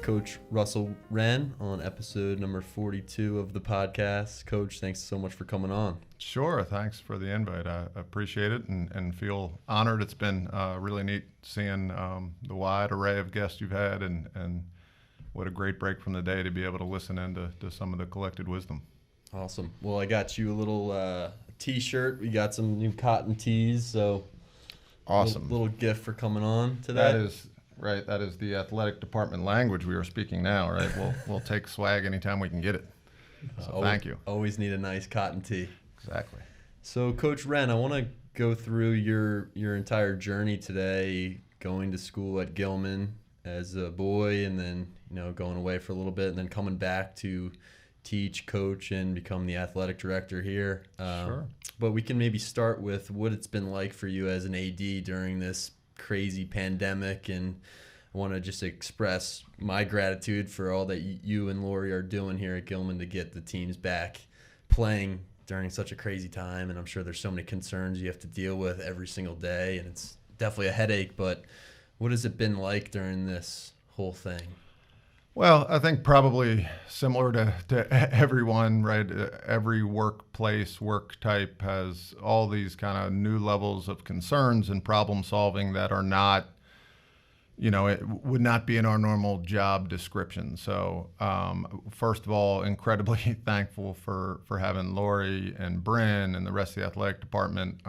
Coach Russell Wrenn on episode number 42 of the podcast. Coach, thanks so much for coming on. Sure, thanks for the invite. I appreciate it and feel honored. It's been really neat seeing the wide array of guests you've had, and what a great break from the day to be able to listen into some of the collected wisdom. Awesome. Well, I got you a little t-shirt. We got some new cotton tees, so awesome. Little gift for coming on today. That is right. That is the athletic department language we are speaking now, right? We'll take swag anytime we can get it. So thank you. Always need a nice cotton tee. Exactly. So, Coach Wrenn, I want to go through your entire journey today, going to school at Gilman as a boy, and then going away for a little bit, and then coming back to teach, coach, and become the athletic director here. Sure. But we can maybe start with what it's been like for you as an AD during this crazy pandemic, and I want to just express my gratitude for all that you and Lori are doing here at Gilman to get the teams back playing during such a crazy time. And I'm sure there's so many concerns you have to deal with every single day, and it's definitely a headache. But what has it been like during this whole thing? Well, I think probably similar to everyone, right? Every workplace, work type has all these kind of new levels of concerns and problem solving that are not, it would not be in our normal job description. So first of all, incredibly thankful for having Lori and Wrenn and the rest of the athletic department,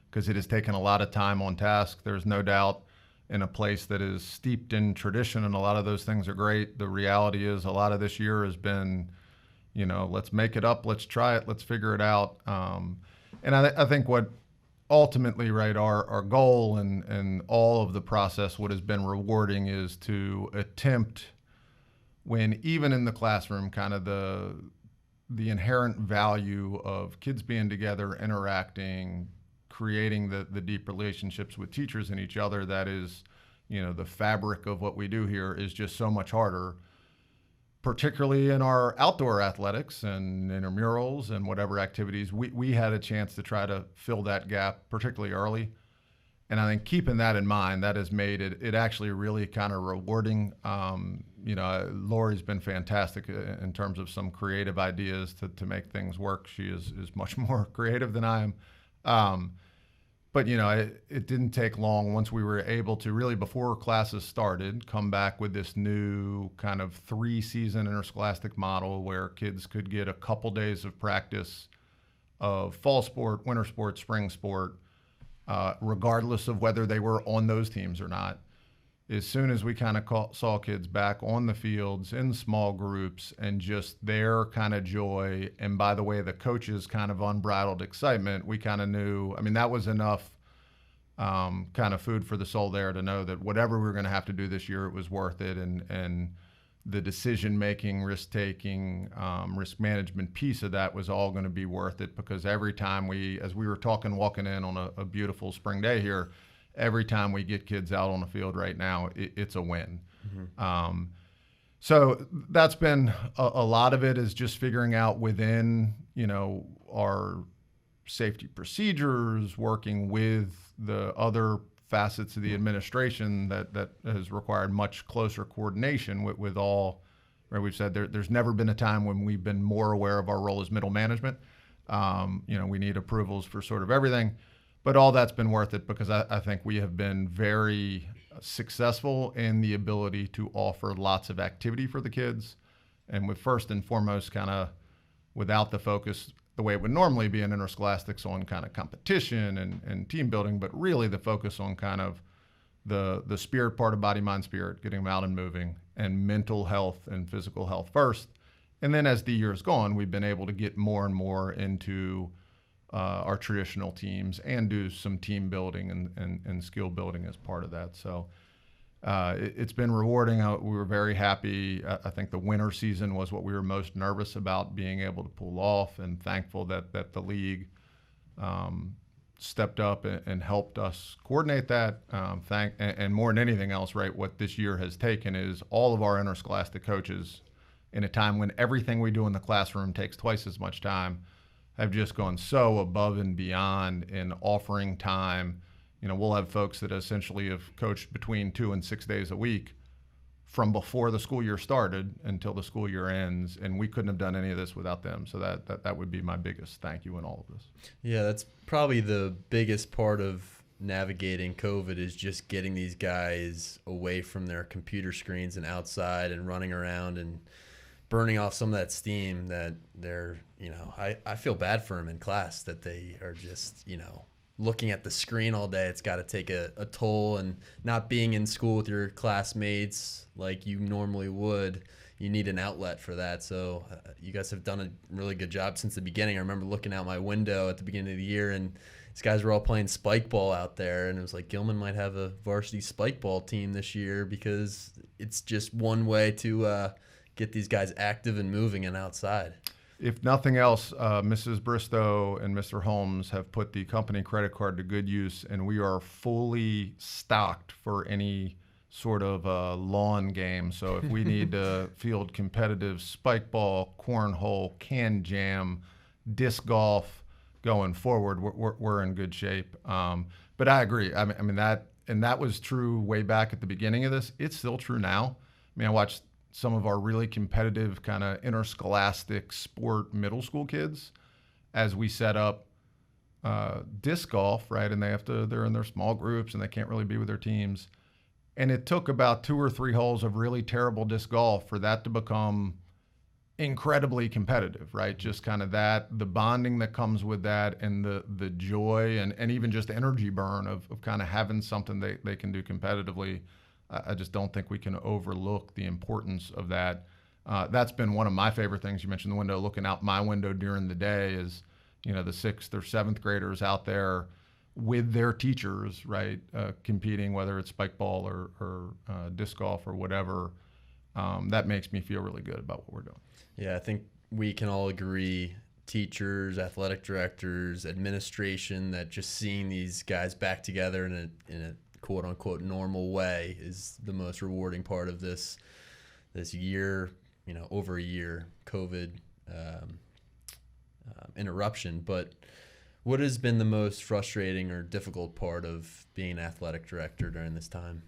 because it has taken a lot of time on task. There's no doubt in a place that is steeped in tradition, and a lot of those things are great. The reality is a lot of this year has been, let's make it up, let's try it, let's figure it out. And I think what ultimately, right, our goal and all of the process, what has been rewarding is to attempt, when even in the classroom, kind of the inherent value of kids being together, interacting, creating the deep relationships with teachers and each other, that is, the fabric of what we do here, is just so much harder, particularly in our outdoor athletics and intramurals and whatever activities. We had a chance to try to fill that gap, particularly early. And I think keeping that in mind, that has made it actually really kind of rewarding. Lori's been fantastic in terms of some creative ideas to make things work. She is much more creative than I am. But, it didn't take long once we were able to really, before classes started, come back with this new kind of 3-season interscholastic model where kids could get a couple days of practice of fall sport, winter sport, spring sport, regardless of whether they were on those teams or not. As soon as we kind of saw kids back on the fields in small groups and just their kind of joy, and by the way, the coaches' kind of unbridled excitement, we kind of knew, that was enough kind of food for the soul there to know that whatever we were going to have to do this year, it was worth it. And the decision-making, risk-taking, risk management piece of that was all going to be worth it, because every time as we were talking, walking in on a beautiful spring day here, every time we get kids out on the field right now, it's a win. Mm-hmm. So that's been a lot of it, is just figuring out within, our safety procedures, working with the other facets of the administration that has required much closer coordination with all, right? We've said there's never been a time when we've been more aware of our role as middle management. We need approvals for sort of everything. But all that's been worth it, because I think we have been very successful in the ability to offer lots of activity for the kids. And with first and foremost, kind of without the focus, the way it would normally be in interscholastics, on kind of competition and team building, but really the focus on kind of the spirit part of body, mind, spirit, getting them out and moving, and mental health and physical health first. And then as the year's gone, we've been able to get more and more into our traditional teams and do some team building and skill building as part of that. So it's been rewarding. We were very happy. I think the winter season was what we were most nervous about being able to pull off, and thankful that the league stepped up and helped us coordinate that. And more than anything else, right, what this year has taken is all of our interscholastic coaches, in a time when everything we do in the classroom takes twice as much time, have just gone so above and beyond in offering time. We'll have folks that essentially have coached between 2 and 6 days a week from before the school year started until the school year ends, and we couldn't have done any of this without them. So that would be my biggest thank you in all of this. Yeah, that's probably the biggest part of navigating COVID is just getting these guys away from their computer screens and outside and running around and burning off some of that steam that they're, I feel bad for them in class that they are just, looking at the screen all day. It's got to take a toll, and not being in school with your classmates like you normally would, you need an outlet for that. So you guys have done a really good job since the beginning. I remember looking out my window at the beginning of the year, and these guys were all playing spike ball out there, and it was like Gilman might have a varsity spike ball team this year because it's just one way to get these guys active and moving and outside. If nothing else, Mrs. Bristow and Mr. Holmes have put the company credit card to good use, and we are fully stocked for any sort of lawn game. So if we need to field competitive spike ball, cornhole, can jam, disc golf going forward, we're in good shape. But I agree. I mean that was true way back at the beginning of this. It's still true now. I mean, I watched some of our really competitive kind of interscholastic sport middle school kids as we set up disc golf, right? And they're in their small groups and they can't really be with their teams. And it took about 2 or 3 holes of really terrible disc golf for that to become incredibly competitive, right? Just kind of the bonding that comes with that, and the joy and even just energy burn of kind of having something they can do competitively. I just don't think we can overlook the importance of that. That's been one of my favorite things. You mentioned the window. Looking out my window during the day is, the 6th or 7th graders out there with their teachers, right, competing, whether it's spike ball or disc golf or whatever. That makes me feel really good about what we're doing. Yeah, I think we can all agree, teachers, athletic directors, administration, that just seeing these guys back together in a quote unquote normal way is the most rewarding part of this year, over a year COVID interruption. But what has been the most frustrating or difficult part of being an athletic director during this time?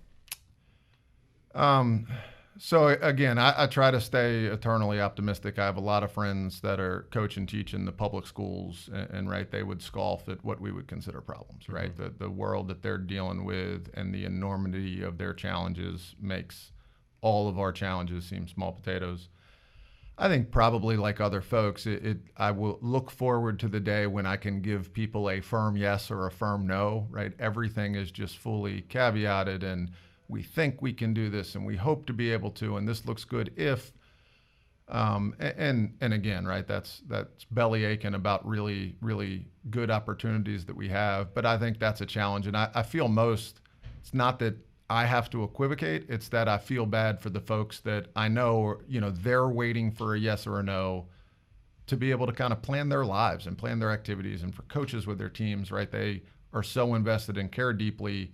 So again, I try to stay eternally optimistic. I have a lot of friends that are coach and teach in the public schools, and right, they would scoff at what we would consider problems, right? Mm-hmm. The world that they're dealing with and the enormity of their challenges makes all of our challenges seem small potatoes. I think probably like other folks, I will look forward to the day when I can give people a firm yes or a firm no, right? Everything is just fully caveated, and we think we can do this, and we hope to be able to, and this looks good if, and again, right, that's belly aching about really, really good opportunities that we have. But I think that's a challenge, and I feel it's not that I have to equivocate, it's that I feel bad for the folks that I know, they're waiting for a yes or a no to be able to kind of plan their lives and plan their activities, and for coaches with their teams, right, they are so invested and care deeply,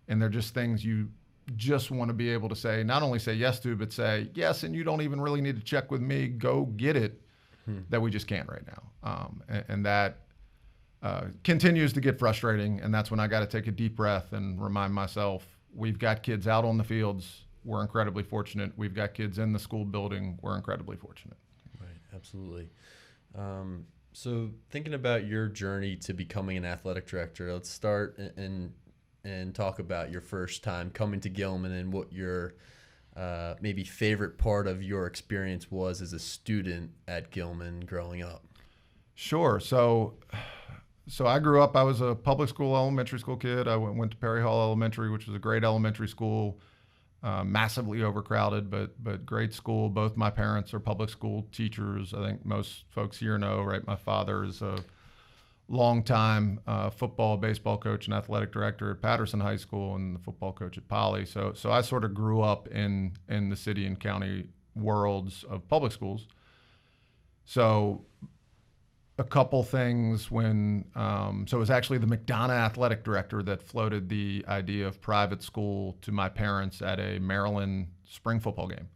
and they're just things you just want to be able to say, not only say yes to, but say yes, and you don't even really need to check with me, go get it, that we just can't right now. And that continues to get frustrating, and that's when I got to take a deep breath and remind myself, we've got kids out on the fields, we're incredibly fortunate. We've got kids in the school building, we're incredibly fortunate. Right, absolutely. So thinking about your journey to becoming an athletic director, let's start and talk about your first time coming to Gilman and what your maybe favorite part of your experience was as a student at Gilman growing up. Sure. So I grew up, I was a public school elementary school kid. I went to Perry Hall Elementary, which was a great elementary school, massively overcrowded, but great school. Both my parents are public school teachers. I think most folks here know, right? My father is a longtime football, baseball coach and athletic director at Patterson High School, and the football coach at Poly. So I sort of grew up in the city and county worlds of public schools. So a couple things when, so it was actually the McDonough athletic director that floated the idea of private school to my parents at a Maryland spring football game.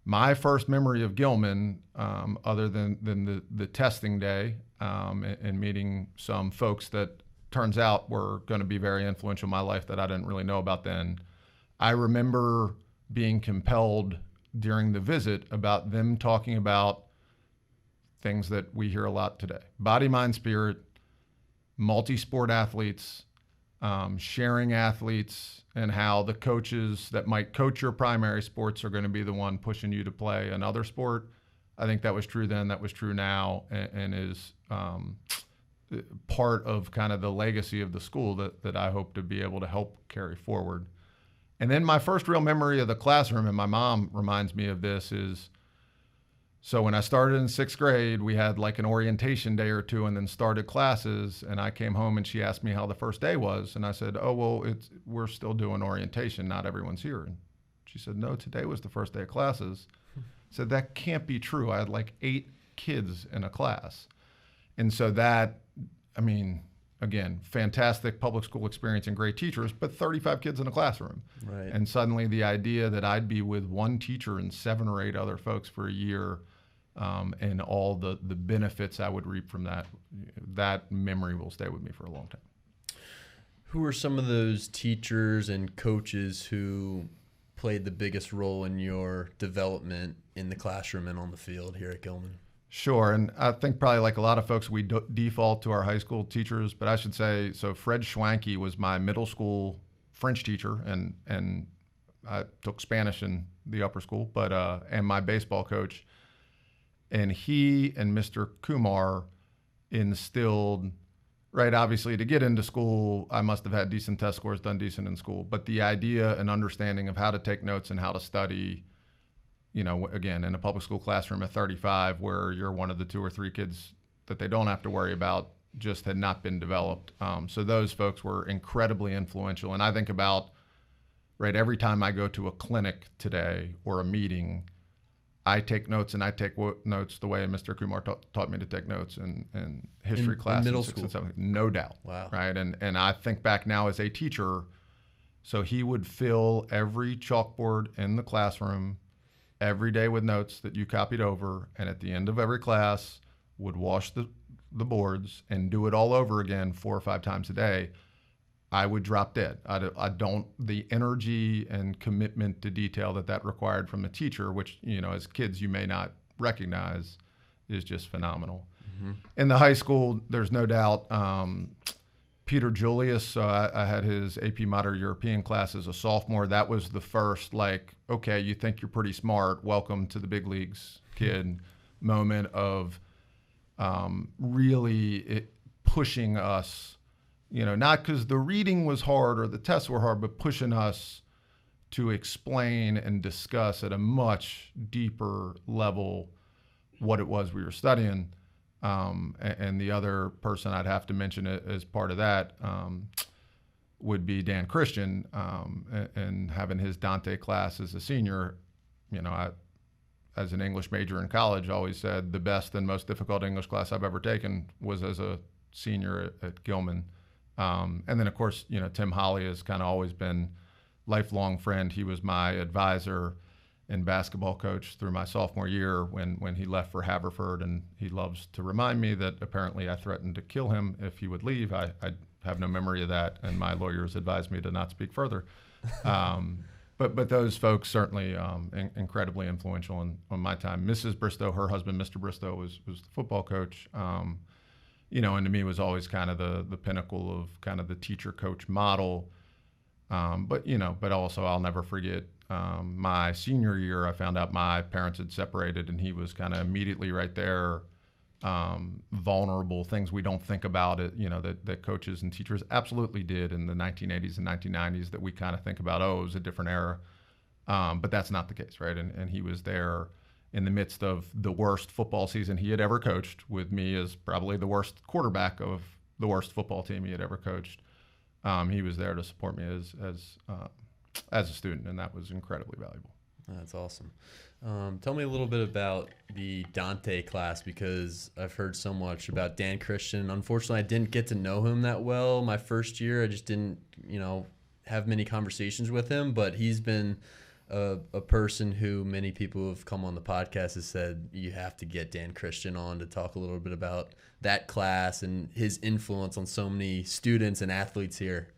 My first memory of Gilman, other than the testing day and meeting some folks that turns out were going to be very influential in my life that I didn't really know about then, I remember being compelled during the visit about them talking about things that we hear a lot today: body, mind, spirit, multi-sport athletes, sharing athletes, and how the coaches that might coach your primary sports are going to be the one pushing you to play another sport. I think that was true then, that was true now, and is part of kind of the legacy of the school that I hope to be able to help carry forward. And then my first real memory of the classroom, and my mom reminds me of this, is so when I started in 6th grade, we had like an orientation day or two and then started classes. And I came home and she asked me how the first day was. And I said, oh, well, we're still doing orientation. Not everyone's here. And she said, no, today was the first day of classes. I said, that can't be true. I had like 8 kids in a class. And so that, I mean, again, fantastic public school experience and great teachers, but 35 kids in a classroom. Right. And suddenly the idea that I'd be with one teacher and 7 or 8 other folks for a year, and all the benefits I would reap from that memory will stay with me for a long time. Who are some of those teachers and coaches who played the biggest role in your development in the classroom and on the field here at Gilman? Sure, and I think probably like a lot of folks, we default to our high school teachers, but I should say, so Fred Schwanke was my middle school French teacher, and I took Spanish in the upper school, but and my baseball coach. And he and Mr. Kumar instilled, right, obviously to get into school, I must have had decent test scores, done decent in school, but the idea and understanding of how to take notes and how to study, you know, again, in a public school classroom at 35, where you're one of the 2 or 3 kids that they don't have to worry about, just had not been developed. So those folks were incredibly influential. And I think about, right, every time I go to a clinic today or a meeting, I take notes, and I take notes the way Mr. Kumar taught me to take notes in history class in middle 6th school. and 7th. No doubt. Wow. Right. And I think back now as a teacher, so he would fill every chalkboard in the classroom every day with notes that you copied over, and at the end of every class would wash the boards and do it all over again 4 or 5 times a day. I would drop dead. The energy and commitment to detail that required from the teacher, which, you know, as kids you may not recognize, is just phenomenal. Mm-hmm. In the high school, there's no doubt, Peter Julius, so I had his AP Modern European class as a sophomore. That was the first, like, okay, you think you're pretty smart, welcome to the big leagues, kid, moment of really pushing us, you know, not because the reading was hard or the tests were hard, but pushing us to explain and discuss at a much deeper level what it was we were studying. And the other person I'd have to mention as part of that would be Dan Christian, and having his Dante class as a senior. You know, I, as an English major in college, always said the best and most difficult English class I've ever taken was as a senior at Gilman. And then, of course, you know, Tim Holly has kind of always been lifelong friend. He was my advisor and basketball coach through my sophomore year when he left for Haverford, and he loves to remind me that apparently I threatened to kill him if he would leave. I have no memory of that, and my lawyers advised me to not speak further. But those folks certainly incredibly influential on my time. Mrs. Bristow, her husband, Mr. Bristow, was the football coach. You know, and to me was always kind of the pinnacle of kind of the teacher-coach model. But also I'll never forget my senior year, I found out my parents had separated, and he was kind of immediately right there, vulnerable things we don't think about it, you know, that coaches and teachers absolutely did in the 1980s and 1990s that we kind of think about, oh, it was a different era. But that's not the case, right? And he was there in the midst of the worst football season he had ever coached, with me as probably the worst quarterback of the worst football team he had ever coached. He was there to support me as a student, and that was incredibly valuable. That's awesome. Tell me a little bit about the Dante class, because I've heard so much about Dan Christian. Unfortunately, I didn't get to know him that well my first year. I just didn't, have many conversations with him, but he's been a person who many people who have come on the podcast has said you have to get Dan Christian on to talk a little bit about that class and his influence on so many students and athletes here.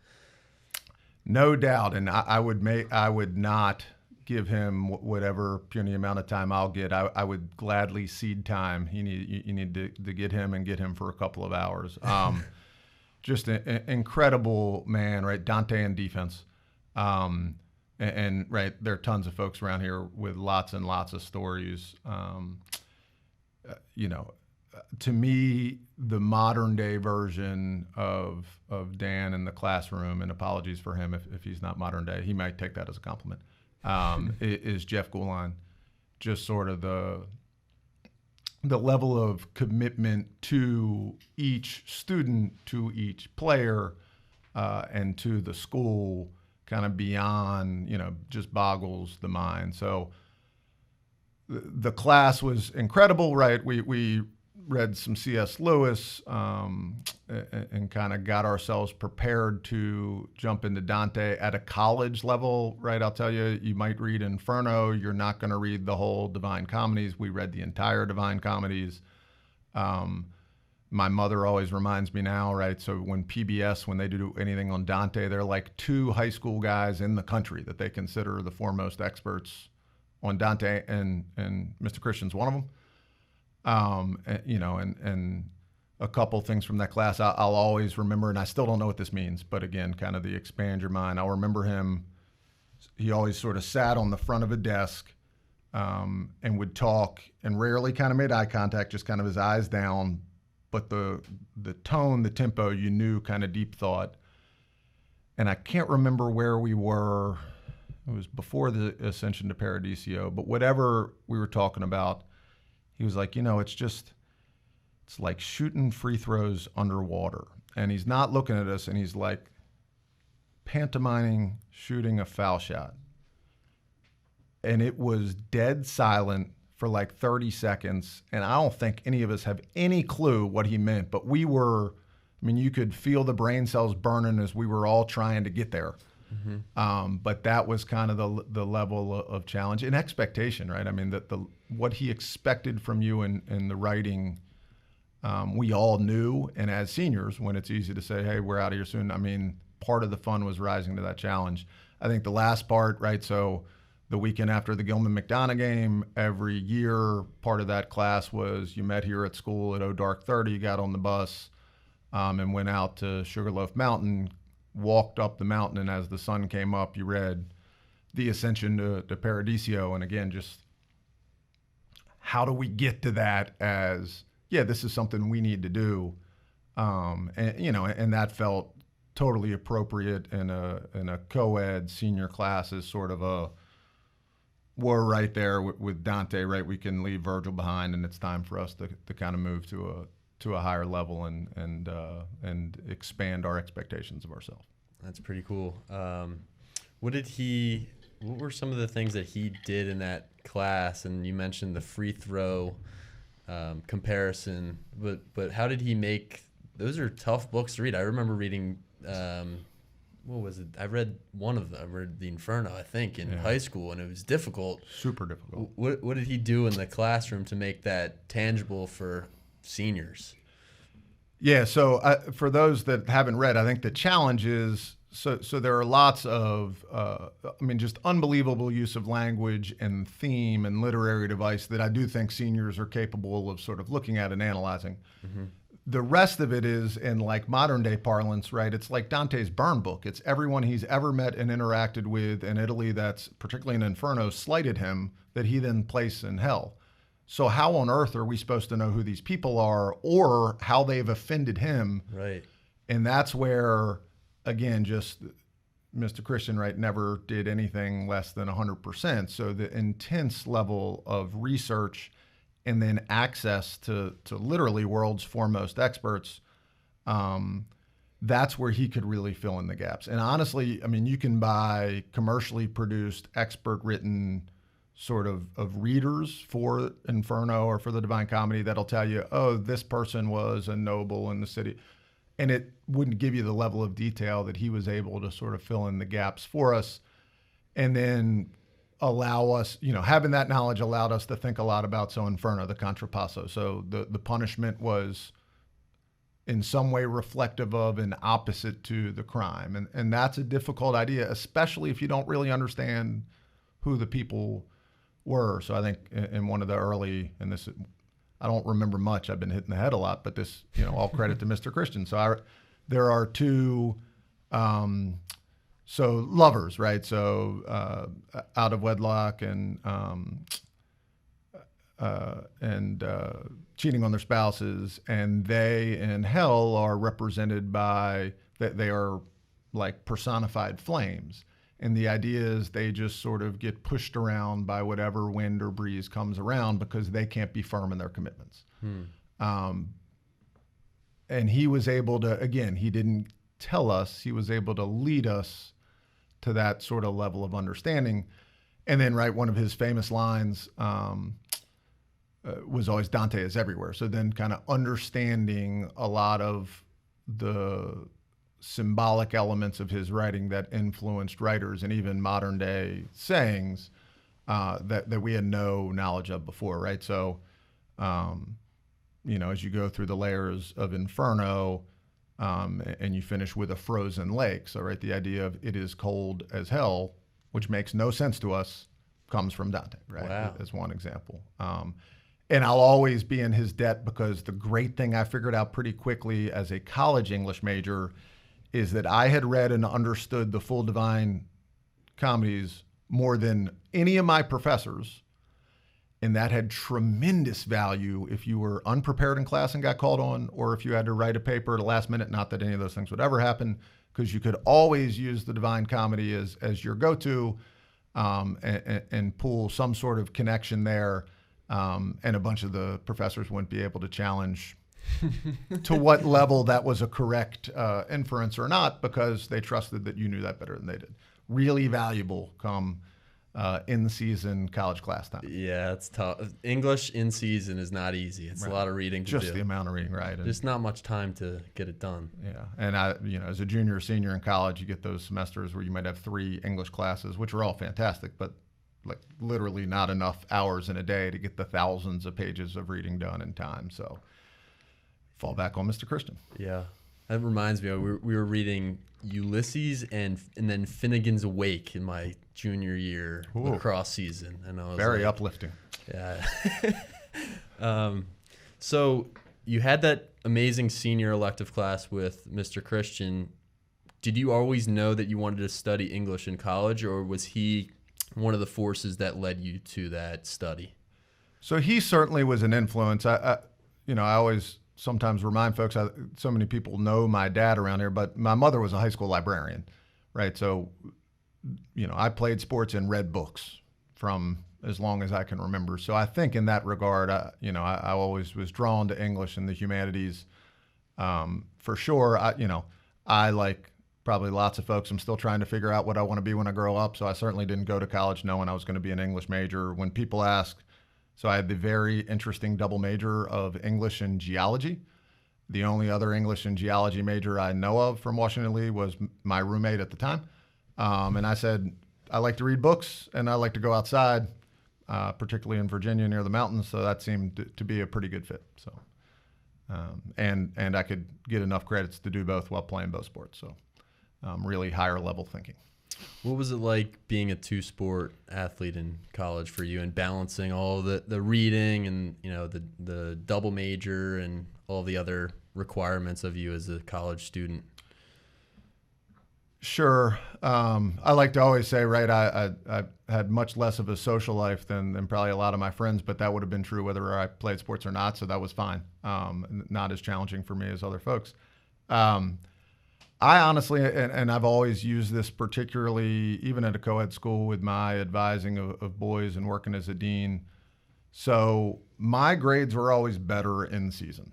No doubt, and I would not give him whatever puny amount of time I'll get. I would gladly cede time. You need to get him for a couple of hours. Just an incredible man, right? Dante in defense. And right, there are tons of folks around here with lots and lots of stories. To me, the modern day version of Dan in the classroom, and apologies for him if he's not modern day, he might take that as a compliment, is Jeff Gulon. Just sort of the level of commitment to each student, to each player, and to the school, kind of beyond, just boggles the mind. So the class was incredible, right? We read some C.S. Lewis and kind of got ourselves prepared to jump into Dante at a college level, right? I'll tell you, you might read Inferno. You're not going to read the whole Divine Comedies. We read the entire Divine Comedies. My mother always reminds me now, right? So when PBS, when they do anything on Dante, they're like two high school guys in the country that they consider the foremost experts on Dante, and Mr. Christian's one of them. And a couple things from that class I'll always remember, and I still don't know what this means, but again, kind of the expand your mind. I'll remember him. He always sort of sat on the front of a desk and would talk, and rarely kind of made eye contact, just kind of his eyes down. But the tone, the tempo, you knew, kind of deep thought. And I can't remember where we were. It was before the ascension to Paradiso, but whatever we were talking about, he was like, it's like shooting free throws underwater. And he's not looking at us, and he's like pantomiming shooting a foul shot. And it was dead silent for like 30 seconds. And I don't think any of us have any clue what he meant, but you could feel the brain cells burning as we were all trying to get there. Mm-hmm. But that was kind of the level of challenge and expectation, right? What he expected from you in the writing, we all knew. And as seniors, when it's easy to say, hey, we're out of here soon, part of the fun was rising to that challenge. I think the last part, right? So the weekend after the Gilman McDonough game, every year, part of that class was you met here at school at dark 30, got on the bus, and went out to Sugarloaf Mountain, walked up the mountain, and as the sun came up, you read the ascension to Paradiso. And again, just how do we get to that as, this is something we need to do. And that felt totally appropriate in a co-ed senior class as sort of we're right there with Dante, right? We can leave Virgil behind, and it's time for us to kind of move to a higher level and expand our expectations of ourselves. That's pretty cool. What were some of the things that he did in that class? And you mentioned the free throw comparison, but how did he make, those are tough books to read. I remember reading, what was it? I read one of them. I read the Inferno, I think, in high school, and it was difficult. Super difficult. What did he do in the classroom to make that tangible for seniors? Yeah, so for those that haven't read, I think the challenge is, so there are lots of, just unbelievable use of language and theme and literary device that I do think seniors are capable of sort of looking at and analyzing. Mm-hmm. The rest of it is, in like modern day parlance, right? It's like Dante's burn book. It's everyone he's ever met and interacted with in Italy that's, particularly in Inferno, slighted him, that he then placed in hell. So how on earth are we supposed to know who these people are or how they've offended him? Right. And that's where, again, just Mr. Christian, right, never did anything less than 100%. So the intense level of research and then access to literally world's foremost experts, that's where he could really fill in the gaps. And honestly, you can buy commercially produced, expert-written sort of readers for Inferno or for the Divine Comedy that'll tell you, oh, this person was a noble in the city. And it wouldn't give you the level of detail that he was able to sort of fill in the gaps for us. And then allow us, having that knowledge allowed us to think a lot about, Inferno, the contrapasso. So the punishment was in some way reflective of and opposite to the crime. And that's a difficult idea, especially if you don't really understand who the people were. So I think in one of the early, and this, I don't remember much. I've been hitting the head a lot, but this, all credit to Mr. Christian. So there are two, so lovers, right? So out of wedlock and cheating on their spouses, and they in hell are represented by that they are like personified flames. And the idea is they just sort of get pushed around by whatever wind or breeze comes around because they can't be firm in their commitments. And he was able to, again, he didn't tell us, he was able to lead us to that sort of level of understanding. And then, right, one of his famous lines was always Dante is everywhere. So then kind of understanding a lot of the symbolic elements of his writing that influenced writers and even modern day sayings that we had no knowledge of before, right? So, as you go through the layers of Inferno and you finish with a frozen lake, so right, the idea of it is cold as hell, which makes no sense to us, comes from Dante, right? Wow. As one example. And I'll always be in his debt because the great thing I figured out pretty quickly as a college English major is that I had read and understood the full Divine Comedies more than any of my professors. And that had tremendous value if you were unprepared in class and got called on, or if you had to write a paper at the last minute, not that any of those things would ever happen, because you could always use the Divine Comedy as your go-to and pull some sort of connection there. And a bunch of the professors wouldn't be able to challenge to what level that was a correct inference or not, because they trusted that you knew that better than they did. Really valuable come in season college class time. Yeah, it's tough. English in season is not easy. It's Right. a lot of reading to Just do. the amount of reading, right? And, There's not much time to get it done. yeah, and as a junior or senior in college, you get those semesters where you might have 3 English classes, which are all fantastic, but like literally not enough hours in a day to get the thousands of pages of reading done in time. So fall back on Mr. Christian. Yeah, that reminds me. We were reading Ulysses and then Finnegan's Wake in my junior year Ooh. lacrosse season, and I was Very like, uplifting. Yeah. So you had that amazing senior elective class with Mr. Christian. Did you always know that you wanted to study English in college, or was he one of the forces that led you to that study? So he certainly was an influence. I always sometimes remind folks, so many people know my dad around here, but my mother was a high school librarian, right? So, I played sports and read books from as long as I can remember. So I think in that regard, I always was drawn to English and the humanities. For sure, I like probably lots of folks, I'm still trying to figure out what I want to be when I grow up. So I certainly didn't go to college knowing I was going to be an English major. When people ask, so I had the very interesting double major of English and geology. The only other English and geology major I know of from Washington Lee was my roommate at the time. And I said, I like to read books and I like to go outside, particularly in Virginia near the mountains. So that seemed to be a pretty good fit. So, and I could get enough credits to do both while playing both sports. So really higher level thinking. What was it like being a 2-sport athlete in college for you, and balancing all the reading and the double major and all the other requirements of you as a college student? Sure. I like to always say, right, I had much less of a social life than probably a lot of my friends, but that would have been true whether I played sports or not, so that was fine. Not as challenging for me as other folks. I honestly, and I've always used this particularly even at a co-ed school with my advising of boys and working as a dean. So my grades were always better in season.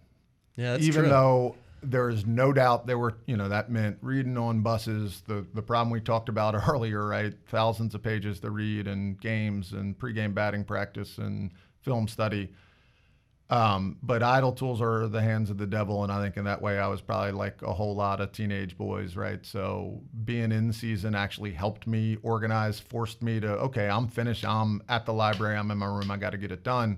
Yeah, that's even true. though there is no doubt there were, that meant reading on buses, the problem we talked about earlier, right? Thousands of pages to read, and games and pregame batting practice and film study. But idle tools are the hands of the devil, and I think in that way I was probably like a whole lot of teenage boys, right? So being in season actually helped me organize, forced me to, okay, I'm finished, I'm at the library, I'm in my room, I got to get it done.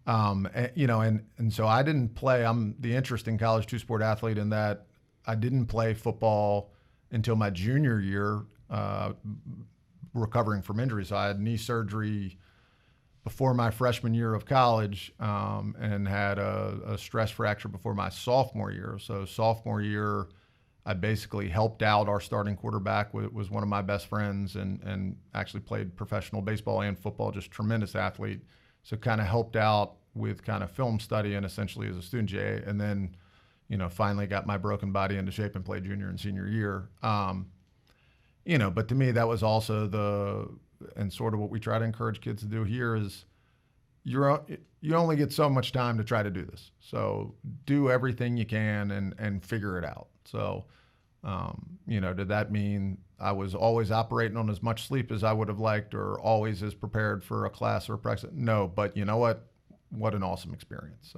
And so I didn't play. I'm the interesting college 2-sport athlete in that I didn't play football until my junior year, recovering from injury. So I had knee surgery before my freshman year of college, and had a stress fracture before my sophomore year. So sophomore year, I basically helped out our starting quarterback, was one of my best friends, and actually played professional baseball and football, just tremendous athlete. So kind of helped out with kind of film study and essentially as a student GA, and then, finally got my broken body into shape and played junior and senior year. But to me, that was also and sort of what we try to encourage kids to do here is you only get so much time to try to do this. So do everything you can and figure it out. So, did that mean I was always operating on as much sleep as I would have liked or always as prepared for a class or a practice? No, but you know what? What an awesome experience.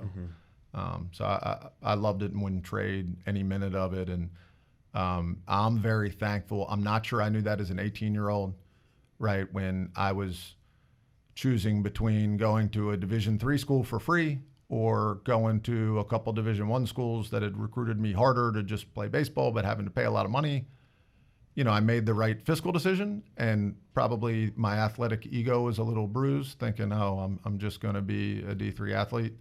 So, I loved it and wouldn't trade any minute of it. And I'm very thankful. I'm not sure I knew that as an 18-year-old, right? When I was choosing between going to a Division III school for free or going to a couple Division I schools that had recruited me harder to just play baseball, but having to pay a lot of money. I made the right fiscal decision, and probably my athletic ego was a little bruised, thinking, oh, I'm just going to be a D3 athlete.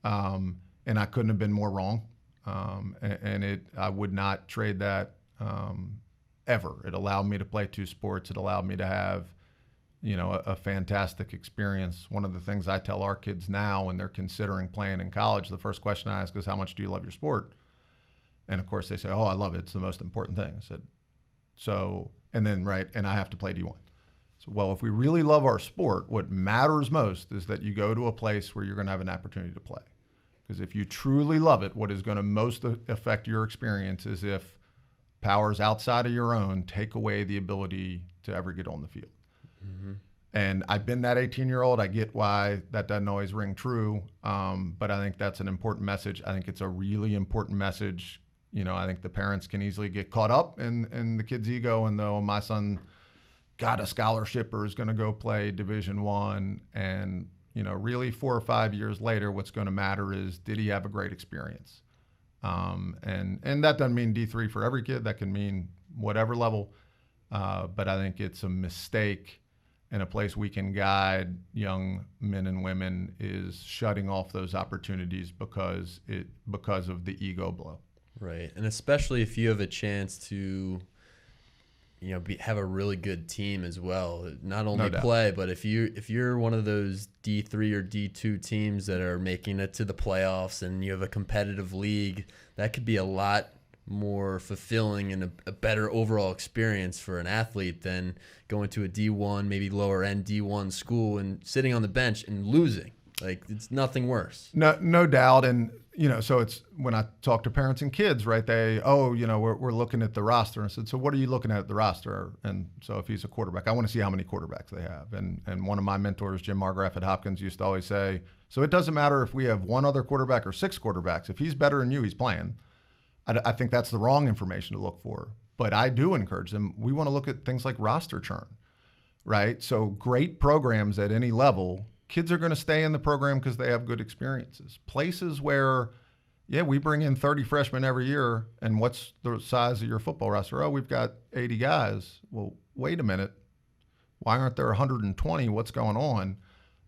And I couldn't have been more wrong. I would not trade that ever. It allowed me to play two sports. It allowed me to have, a fantastic experience. One of the things I tell our kids now when they're considering playing in college, the first question I ask is, how much do you love your sport? And of course they say, oh, I love it. It's the most important thing. I said, and I have to play D1. So, well, if we really love our sport, what matters most is that you go to a place where you're going to have an opportunity to play. Because if you truly love it, what is going to most affect your experience is if powers outside of your own take away the ability to ever get on the field. Mm-hmm. And I've been that 18-year-old. I get why that doesn't always ring true, but I think that's an important message. I think it's a really important message. I think the parents can easily get caught up in the kid's ego, and though my son got a scholarship or is going to go play Division I, and really 4 or 5 years later, what's going to matter is, did he have a great experience? And that doesn't mean D3 for every kid. That can mean whatever level. But I think it's a mistake, and a place we can guide young men and women is shutting off those opportunities because of the ego blow. Right, and especially if you have a chance to, have a really good team as well. Not only play, but if you're one of those D3 or D2 teams that are making it to the playoffs and you have a competitive league, that could be a lot more fulfilling and a better overall experience for an athlete than going to a D1, maybe lower end D1 school and sitting on the bench and losing. Like, it's nothing worse. No doubt. And, so it's when I talk to parents and kids, right, we're looking at the roster. And I said, so what are you looking at the roster? And so if he's a quarterback, I want to see how many quarterbacks they have. And one of my mentors, Jim Margraf at Hopkins, used to always say, so it doesn't matter if we have one other quarterback or 6 quarterbacks. If he's better than you, he's playing. I think that's the wrong information to look for. But I do encourage them. We want to look at things like roster churn, right? So great programs at any level, kids are going to stay in the program because they have good experiences. Places where, we bring in 30 freshmen every year, and what's the size of your football roster? Oh, we've got 80 guys. Well, wait a minute. Why aren't there 120? What's going on?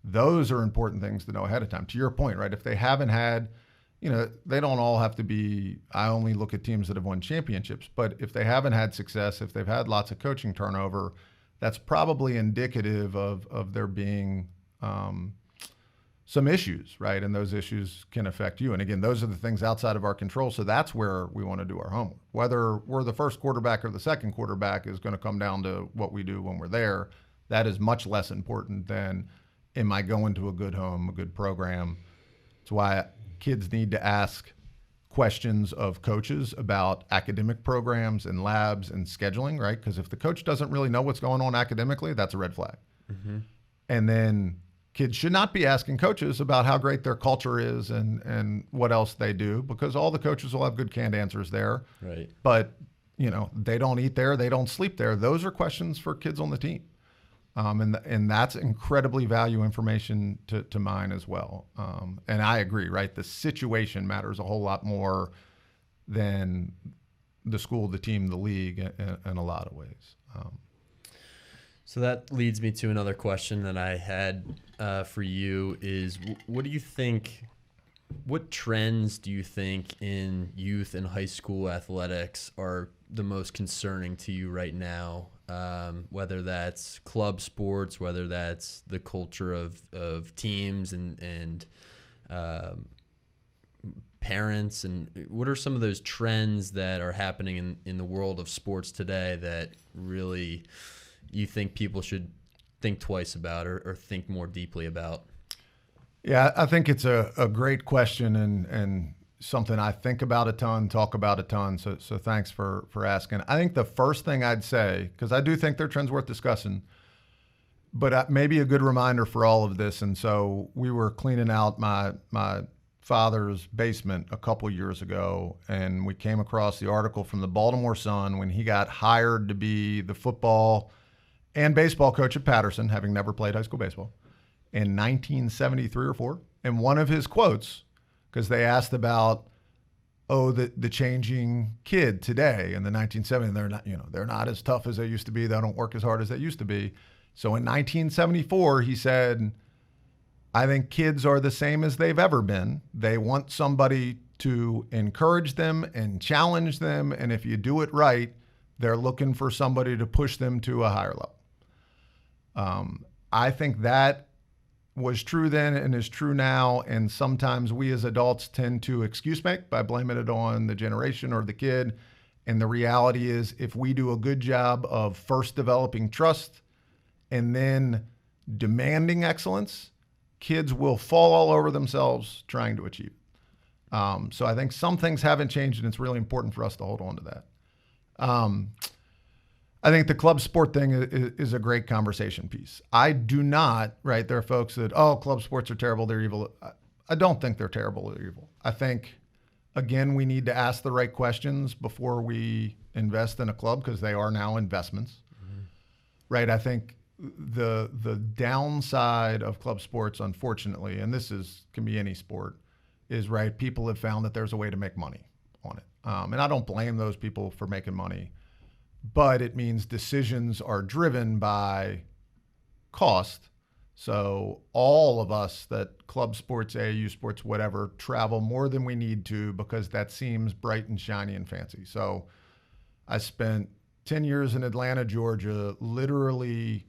Those are important things to know ahead of time. To your point, right? If they haven't had, they don't all have to be, I only look at teams that have won championships, but if they haven't had success, if they've had lots of coaching turnover, that's probably indicative of there being some issues, right? And those issues can affect you. And again, those are the things outside of our control. So that's where we want to do our homework. Whether we're the first quarterback or the second quarterback is going to come down to what we do when we're there. That is much less important than, am I going to a good home, a good program? It's why kids need to ask questions of coaches about academic programs and labs and scheduling, right? Because if the coach doesn't really know what's going on academically, that's a red flag. Mm-hmm. And then kids should not be asking coaches about how great their culture is and what else they do, because all the coaches will have good canned answers there. Right. But, they don't eat there, they don't sleep there. Those are questions for kids on the team. And that's incredibly valuable information to mine as well. And I agree, right? The situation matters a whole lot more than the school, the team, the league in a lot of ways. So that leads me to another question that I had for you is what do you think, what trends do you think in youth and high school athletics are the most concerning to you right now? Whether that's club sports, whether that's the culture of teams and parents, and what are some of those trends that are happening in the world of sports today that really you think people should think twice about or think more deeply about? Yeah, I think it's a great question and something I think about a ton, talk about a ton. So thanks for asking. I think the first thing I'd say, because I do think there are trends worth discussing, but maybe a good reminder for all of this. And so we were cleaning out my father's basement a couple years ago, and we came across the article from the Baltimore Sun when he got hired to be the football and baseball coach at Patterson, having never played high school baseball, in 1973 or 4. And one of his quotes, because they asked about, the changing kid today in the 1970s, they're not as tough as they used to be. They don't work as hard as they used to be. So in 1974, he said, I think kids are the same as they've ever been. They want somebody to encourage them and challenge them. And if you do it right, they're looking for somebody to push them to a higher level. I think that was true then and is true now. And sometimes we as adults tend to excuse make by blaming it on the generation or the kid. And the reality is, if we do a good job of first developing trust and then demanding excellence, kids will fall all over themselves trying to achieve. So I think some things haven't changed, and it's really important for us to hold on to that. I think the club sport thing is a great conversation piece. I do not, right? There are folks that, club sports are terrible, they're evil. I don't think they're terrible or evil. I think, again, we need to ask the right questions before we invest in a club, because they are now investments, right? I think the downside of club sports, unfortunately, and can be any sport, is, right, people have found that there's a way to make money on it. And I don't blame those people for making money, but it means decisions are driven by cost. So all of us that club sports, AAU sports, whatever, travel more than we need to because that seems bright and shiny and fancy. So I spent 10 years in Atlanta, Georgia, literally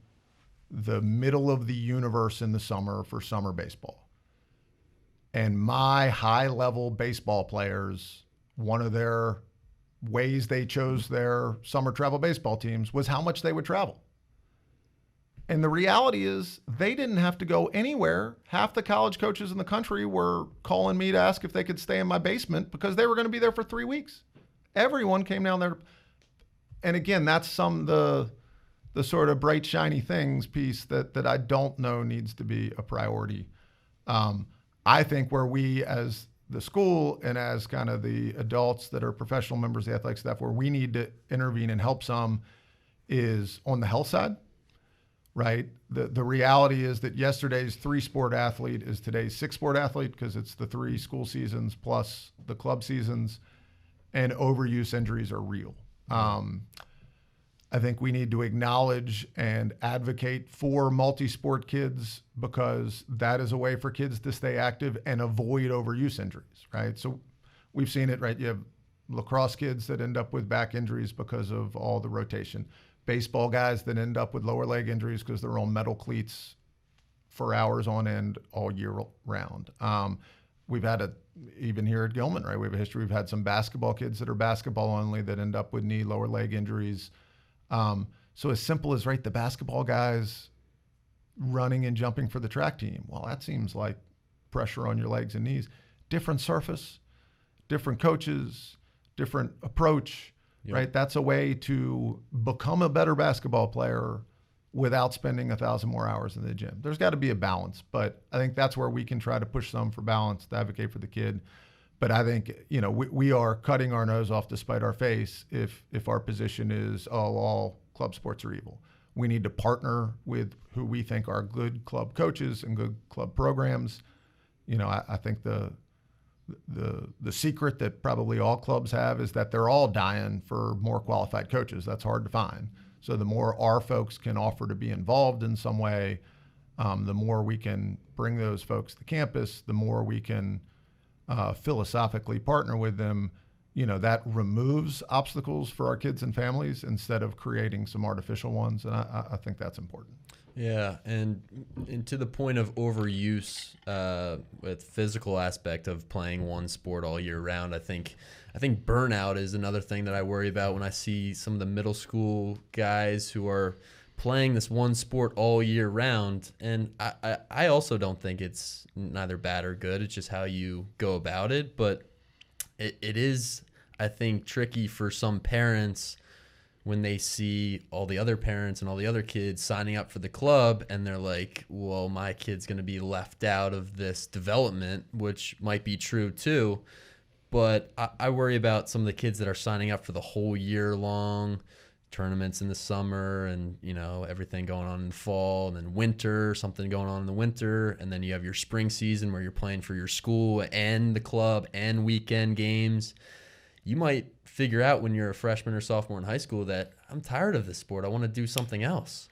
the middle of the universe in the summer for summer baseball. And my high-level baseball players, one of their ways they chose their summer travel baseball teams was how much they would travel. And the reality is they didn't have to go anywhere. Half the college coaches in the country were calling me to ask if they could stay in my basement because they were going to be there for 3 weeks. Everyone came down there. And again, that's the sort of bright, shiny things piece that I don't know needs to be a priority. I think where we as the school and as kind of the adults that are professional members of the athletic staff, where we need to intervene and help some is on the health side, right? The reality is that yesterday's 3-sport athlete is today's 6-sport athlete, because it's the 3 school seasons plus the club seasons, and overuse injuries are real. I think we need to acknowledge and advocate for multi-sport kids, because that is a way for kids to stay active and avoid overuse injuries, right? So we've seen it, right? You have lacrosse kids that end up with back injuries because of all the rotation. Baseball guys that end up with lower leg injuries because they're on metal cleats for hours on end all year round. We've had even here at Gilman, right? We have a history. We've had some basketball kids that are basketball only that end up with knee, lower leg injuries. So as simple as, right, the basketball guys running and jumping for the track team. Well, that seems like pressure on your legs and knees. Different surface, different coaches, different approach, right? That's a way to become a better basketball player without spending 1,000 more hours in the gym. There's got to be a balance, but I think that's where we can try to push some for balance to advocate for the kid. But I think, we are cutting our nose off to spite our face if our position is, all club sports are evil. We need to partner with who we think are good club coaches and good club programs. I think the secret that probably all clubs have is that they're all dying for more qualified coaches. That's hard to find. So the more our folks can offer to be involved in some way, the more we can bring those folks to campus, the more we can philosophically partner with them. That removes obstacles for our kids and families instead of creating some artificial ones. And I think that's important. Yeah, and to the point of overuse with physical aspect of playing one sport all year round, I think burnout is another thing that I worry about when I see some of the middle school guys who are playing this one sport all year round. And I also don't think it's neither bad or good. It's just how you go about it. But it is, I think, tricky for some parents when they see all the other parents and all the other kids signing up for the club, and they're like, well, my kid's going to be left out of this development, which might be true too. But I worry about some of the kids that are signing up for the whole year long tournaments in the summer, and everything going on in the fall, and then winter, something going on in the winter, and then you have your spring season where you're playing for your school and the club and weekend games. You might figure out when you're a freshman or sophomore in high school that I'm tired of this sport. I want to do something else.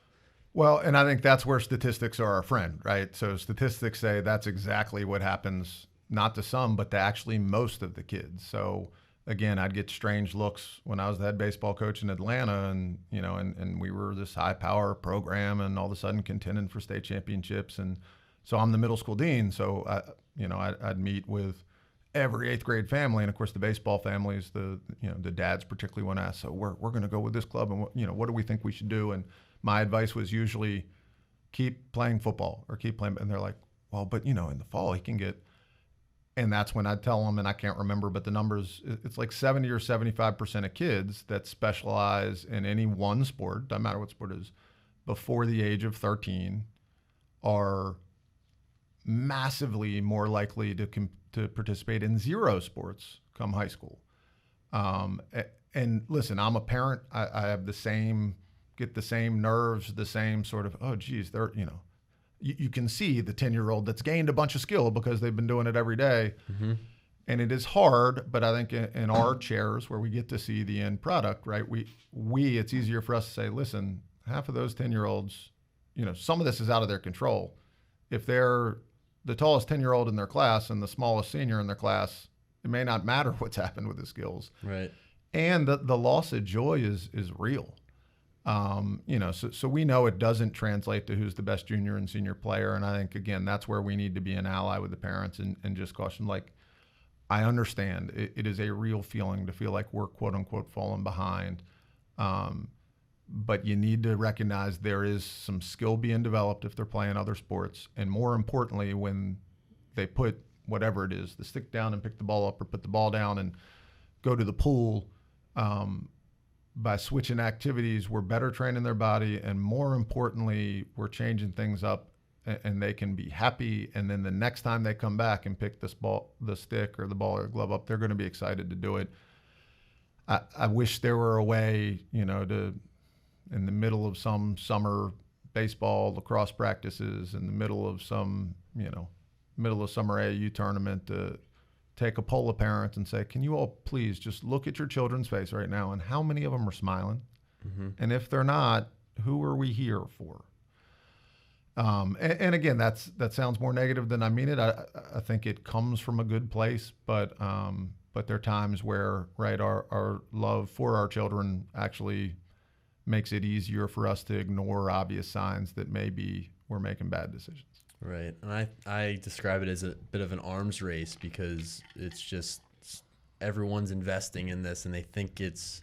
Well, and I think that's where statistics are our friend, right? So statistics say that's exactly what happens, not to some, but to actually most of the kids. So again, I'd get strange looks when I was the head baseball coach in Atlanta, and and we were this high power program, and all of a sudden contending for state championships. And so I'm the middle school dean, so I'd meet with every eighth grade family, and of course the baseball families, the dads particularly want to ask, so we're going to go with this club, and what do we think we should do? And my advice was usually keep playing football or keep playing, and they're like, well, but in the fall he can get. And that's when I'd tell them, and I can't remember, but the numbers, it's like 70 or 75% of kids that specialize in any one sport, doesn't matter what sport it is, before the age of 13 are massively more likely to participate in zero sports come high school. And listen, I'm a parent. I have get the same nerves, the same sort of, oh, geez, they're, you can see the 10-year-old that's gained a bunch of skill because they've been doing it every day. Mm-hmm. And it is hard, but I think in our chairs where we get to see the end product, right, it's easier for us to say, listen, half of those 10-year-olds, some of this is out of their control. If they're the tallest 10-year-old in their class and the smallest senior in their class, it may not matter what's happened with the skills. Right. And the loss of joy is real. So we know it doesn't translate to who's the best junior and senior player. And I think, again, that's where we need to be an ally with the parents and just caution, like, I understand it is a real feeling to feel like we're quote unquote falling behind. But you need to recognize there is some skill being developed if they're playing other sports. And more importantly, when they put whatever it is, the stick down and pick the ball up, or put the ball down and go to the pool, by switching activities, we're better training their body. And more importantly, we're changing things up, and they can be happy. And then the next time they come back and pick the stick or the ball or glove up, they're going to be excited to do it. I wish there were a way, in the middle of some summer baseball, lacrosse practices, in the middle of some, middle of summer AAU tournament, to take a poll of parents and say, can you all please just look at your children's face right now, and how many of them are smiling? Mm-hmm. And if they're not, who are we here for? And again, that sounds more negative than I mean it. I think it comes from a good place, but there are times where, right, our love for our children actually makes it easier for us to ignore obvious signs that maybe we're making bad decisions. Right. And I describe it as a bit of an arms race, because it's just everyone's investing in this and they think it's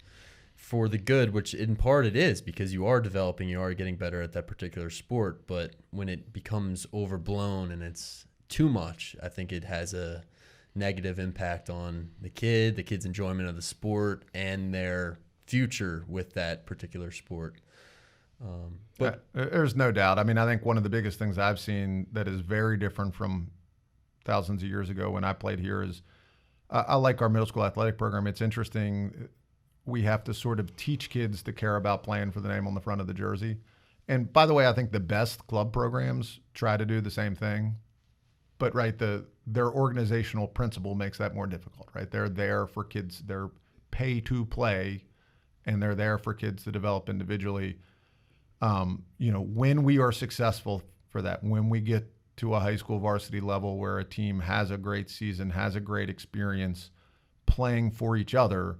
for the good, which in part it is, because you are developing, you are getting better at that particular sport. But when it becomes overblown and it's too much, I think it has a negative impact on the kid's enjoyment of the sport and their future with that particular sport. But there's no doubt. I mean, I think one of the biggest things I've seen that is very different from thousands of years ago when I played here is I like our middle school athletic program. It's interesting. We have to sort of teach kids to care about playing for the name on the front of the jersey. And by the way, I think the best club programs try to do the same thing. But right, their organizational principle makes that more difficult, right? They're there for kids. They're pay to play. and they're there for kids to develop individually. When we are successful for that, when we get to a high school varsity level where a team has a great season, has a great experience playing for each other,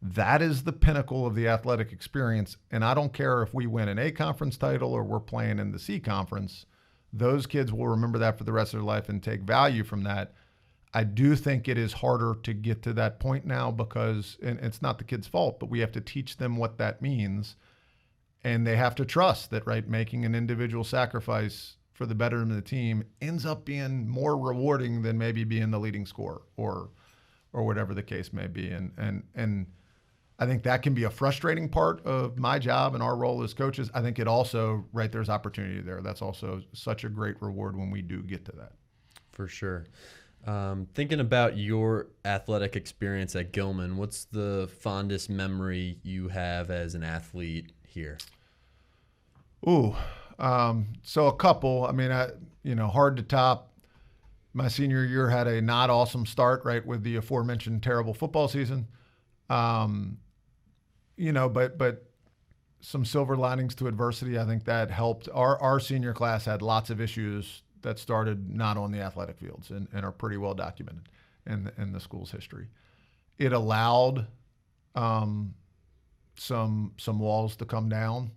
that is the pinnacle of the athletic experience. And I don't care if we win an A conference title or we're playing in the C conference, those kids will remember that for the rest of their life and take value from that. I do think it is harder to get to that point now because, and it's not the kid's fault, but we have to teach them what that means. And they have to trust that, right, making an individual sacrifice for the betterment of the team ends up being more rewarding than maybe being the leading scorer or whatever the case may be. And I think that can be a frustrating part of my job and our role as coaches. I think it also, right, there's opportunity there. That's also such a great reward when we do get to that. For sure. Thinking about your athletic experience at Gilman, what's the fondest memory you have as an athlete here? So a couple. I mean, hard to top. My senior year had a not awesome start, right, with the aforementioned terrible football season. But some silver linings to adversity. I think that helped. Our senior class had lots of issues that started not on the athletic fields and are pretty well documented in the school's history. It allowed some walls to come down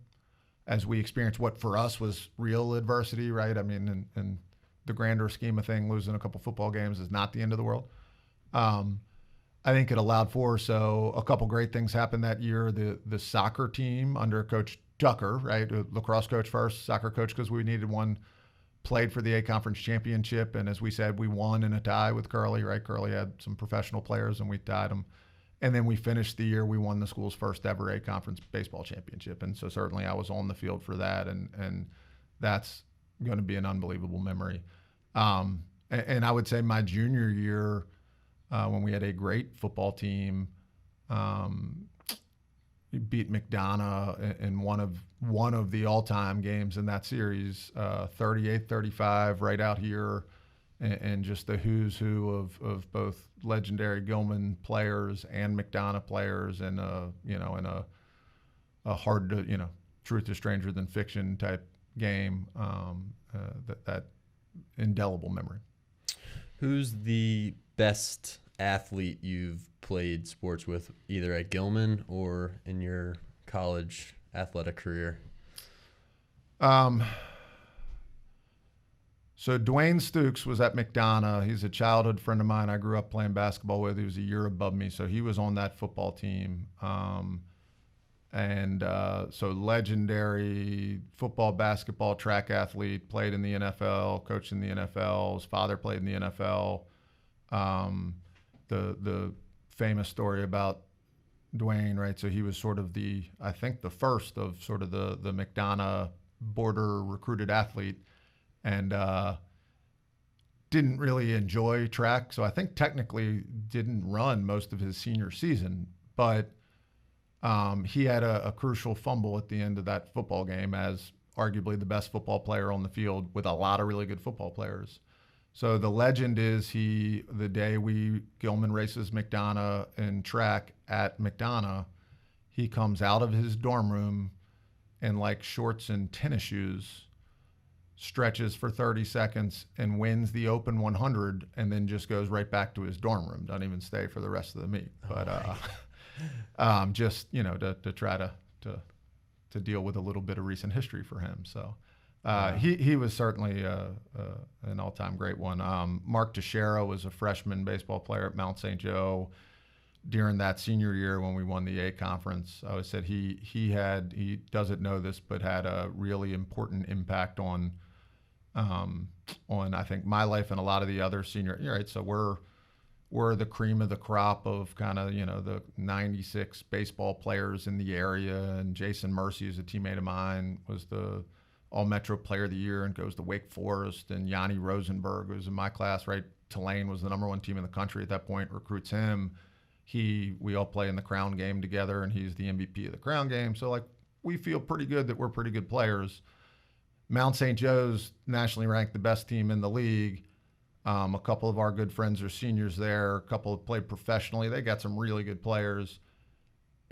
as we experienced what for us was real adversity, right? I mean, in the grander scheme of thing, losing a couple football games is not the end of the world. I think it allowed for, so a couple great things happened that year. The soccer team under Coach Tucker, right, lacrosse coach first, soccer coach because we needed one, played for the A Conference Championship. And as we said, we won in a tie with Curly, right? Curly had some professional players and we tied them. And then we finished the year, we won the school's first ever A Conference baseball championship. And so certainly I was on the field for that. And that's going to be an unbelievable memory. And I would say my junior year, when we had a great football team, we beat McDonough in one of the all-time games in that series, 38-35, right out here, and just the who's who of both legendary Gilman players and McDonough players, and in a hard to truth is stranger than fiction type game. That indelible memory. Who's the best athlete you've played sports with, either at Gilman or in your college athletic career? So Dwayne Stukes was at McDonough. He's a childhood friend of mine I grew up playing basketball with. He was a year above me, so he was on that football team. So legendary football, basketball, track athlete, played in the NFL, coached in the NFL. His father played in the NFL. The famous story about Dwayne, right? So he was sort of the first of sort of the McDonough border recruited athlete, and didn't really enjoy track. So I think technically didn't run most of his senior season, but he had a crucial fumble at the end of that football game as arguably the best football player on the field with a lot of really good football players. So the legend is the day Gilman races McDonough in track at McDonough, he comes out of his dorm room in like shorts and tennis shoes, stretches for 30 seconds and wins the open 100, and then just goes right back to his dorm room. Doesn't even stay for the rest of the meet. But just, to try to deal with a little bit of recent history for him. So he was certainly an all-time great one. Mark Teixeira was a freshman baseball player at Mount St. Joe during that senior year when we won the A Conference. I always said he doesn't know this, but had a really important impact on I think my life and a lot of the other senior. Right, so we're the cream of the crop of kind of the '96 baseball players in the area, and Jason Mercy is a teammate of mine, was the All-Metro Player of the Year and goes to Wake Forest, and Yanni Rosenberg was in my class, right? Tulane was the #1 team in the country at that point, recruits him. We all play in the Crown game together, and he's the MVP of the Crown game. So like we feel pretty good that we're pretty good players. Mount St. Joe's nationally ranked the best team in the league. A couple of our good friends are seniors there. A couple have played professionally. They got some really good players.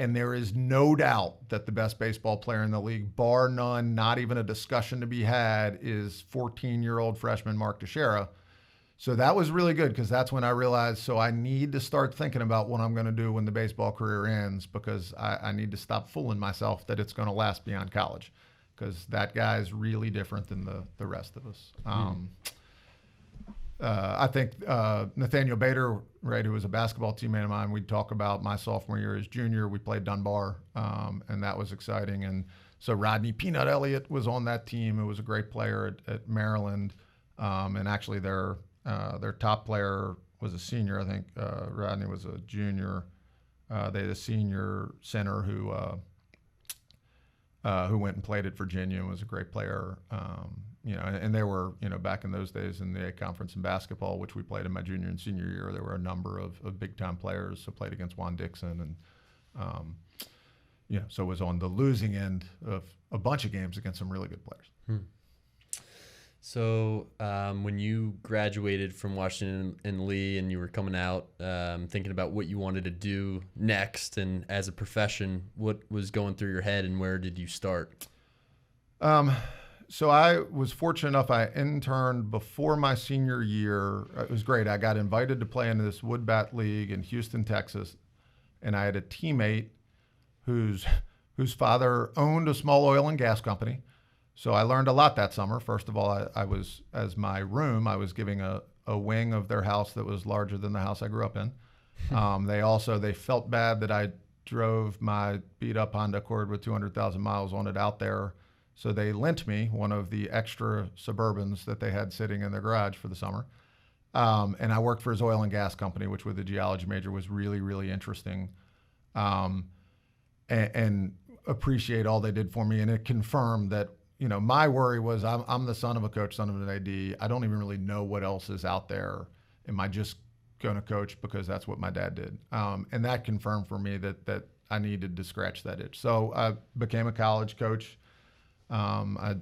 And there is no doubt that the best baseball player in the league, bar none, not even a discussion to be had, is 14-year-old freshman Mark Teixeira. So that was really good because that's when I realized, so I need to start thinking about what I'm going to do when the baseball career ends, because I need to stop fooling myself that it's going to last beyond college, because that guy is really different than the rest of us. I think Nathaniel Bader, right, who was a basketball teammate of mine, we'd talk about my sophomore year as junior. We played Dunbar, and that was exciting. And so Rodney Peanut Elliott was on that team, who was a great player at Maryland. And actually their top player was a senior. I think Rodney was a junior. They had a senior center who went and played at Virginia and was a great player. And they were, back in those days in the A conference in basketball, which we played in my junior and senior year, there were a number of big time players. So played against Juan Dixon and, so was on the losing end of a bunch of games against some really good players. So when you graduated from Washington and Lee and you were coming out thinking about what you wanted to do next and as a profession, what was going through your head and where did you start? So I was fortunate enough, I interned before my senior year. It was great. I got invited to play in this wood bat league in Houston, Texas. And I had a teammate whose father owned a small oil and gas company. So I learned a lot that summer. First of all, I was, as my room, I was giving a wing of their house that was larger than the house I grew up in. They felt bad that I drove my beat up Honda Accord with 200,000 miles on it out there. So they lent me one of the extra Suburbans that they had sitting in their garage for the summer. And I worked for his oil and gas company, which with a geology major was really, really interesting. And appreciate all they did for me. And it confirmed that, my worry was I'm the son of a coach, son of an AD. I don't even really know what else is out there. Am I just going to coach because that's what my dad did? And that confirmed for me that I needed to scratch that itch. So I became a college coach. I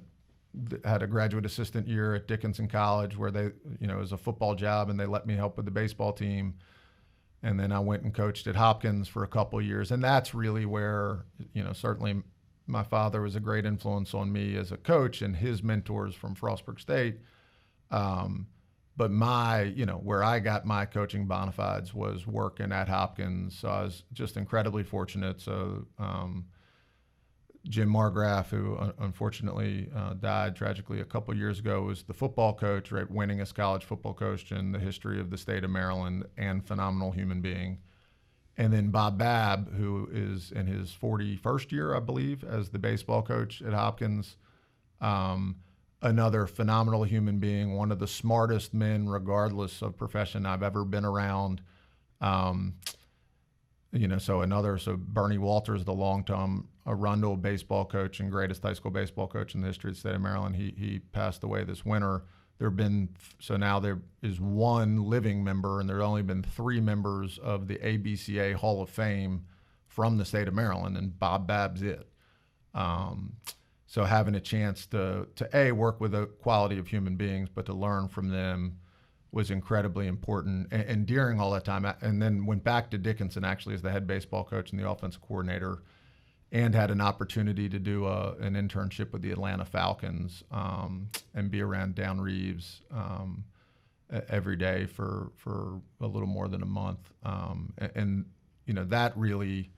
had a graduate assistant year at Dickinson College where they, it was a football job and they let me help with the baseball team. And then I went and coached at Hopkins for a couple of years. And that's really where, certainly my father was a great influence on me as a coach and his mentors from Frostburg State. But where I got my coaching bona fides was working at Hopkins. So I was just incredibly fortunate. So, Jim Margraf, who unfortunately died tragically a couple years ago, was the football coach, right, winningest college football coach in the history of the state of Maryland, and phenomenal human being. And then Bob Babb, who is in his 41st year, I believe, as the baseball coach at Hopkins, another phenomenal human being, one of the smartest men, regardless of profession, I've ever been around. So Bernie Walters, the long-term Arundel baseball coach and greatest high school baseball coach in the history of the state of Maryland, he passed away this winter. Now there is one living member, and there have only been 3 members of the ABCA Hall of Fame from the state of Maryland, and Bob Babb's it. So having a chance to work with a quality of human beings, but to learn from them was incredibly important. And during all that time, and then went back to Dickinson actually as the head baseball coach and the offensive coordinator, and had an opportunity to do an internship with the Atlanta Falcons and be around Down Reeves every day for a little more than a month. That really,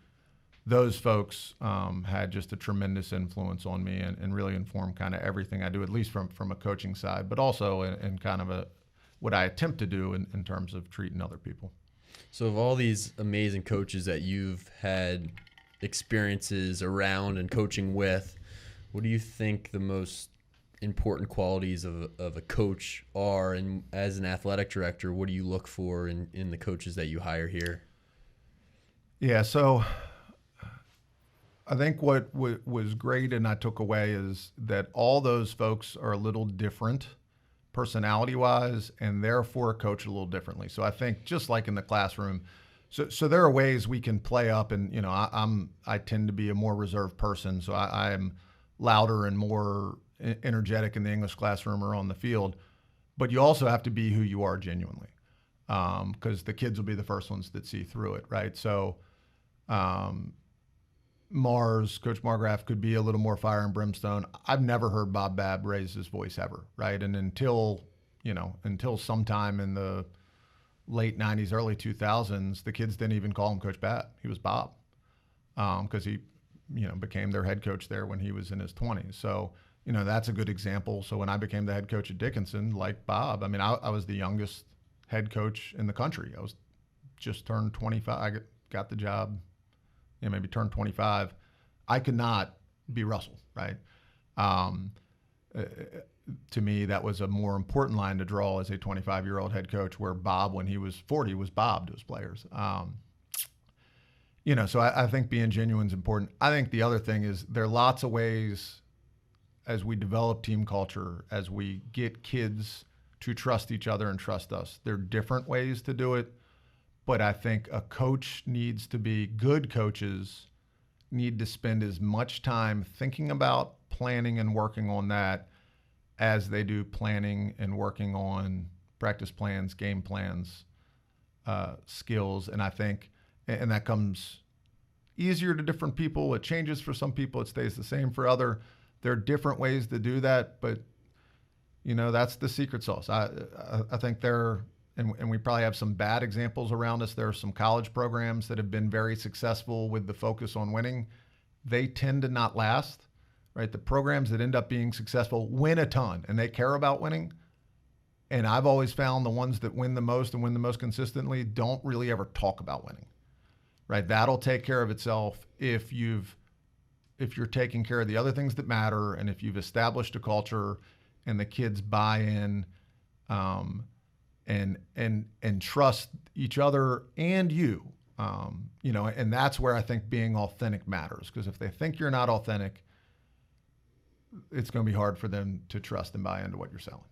those folks had just a tremendous influence on me and really informed kind of everything I do, at least from a coaching side, but also in kind of what I attempt to do in terms of treating other people. So of all these amazing coaches that you've had experiences around and coaching with, what do you think the most important qualities of a coach are? And as an athletic director, what do you look for in the coaches that you hire here? Yeah, so I think what was great and I took away is that all those folks are a little different personality-wise, and therefore coach a little differently. So I think just like in the classroom, so there are ways we can play up, and I tend to be a more reserved person, so I am louder and more energetic in the English classroom or on the field. But you also have to be who you are genuinely, because the kids will be the first ones that see through it, right? So Coach Margraf could be a little more fire and brimstone. I've never heard Bob Babb raise his voice ever, right? And until sometime in the late 90s, early 2000s, the kids didn't even call him Coach Babb. He was Bob, because he, became their head coach there when he was in his 20s. So, that's a good example. So when I became the head coach at Dickinson, like Bob, I was the youngest head coach in the country. I was just turned 25. I got the job, maybe turned 25. I could not be Russell, right? To me, that was a more important line to draw as a 25-year-old head coach, where Bob, when he was 40, was Bob to his players. So I think being genuine is important. I think the other thing is there are lots of ways, as we develop team culture, as we get kids to trust each other and trust us. There are different ways to do it, but I think good coaches need to spend as much time thinking about planning and working on that as they do planning and working on practice plans, game plans, skills. And I think, and that comes easier to different people. It changes for some people. It stays the same for other. There are different ways to do that, but that's the secret sauce. I think and we probably have some bad examples around us. There are some college programs that have been very successful with the focus on winning. They tend to not last, right? The programs that end up being successful win a ton, and they care about winning. And I've always found the ones that win the most and win the most consistently don't really ever talk about winning, right? That'll take care of itself if you're taking care of the other things that matter, and if you've established a culture and the kids buy in, and trust each other and you, and that's where I think being authentic matters. Because if they think you're not authentic, it's going to be hard for them to trust and buy into what you're selling.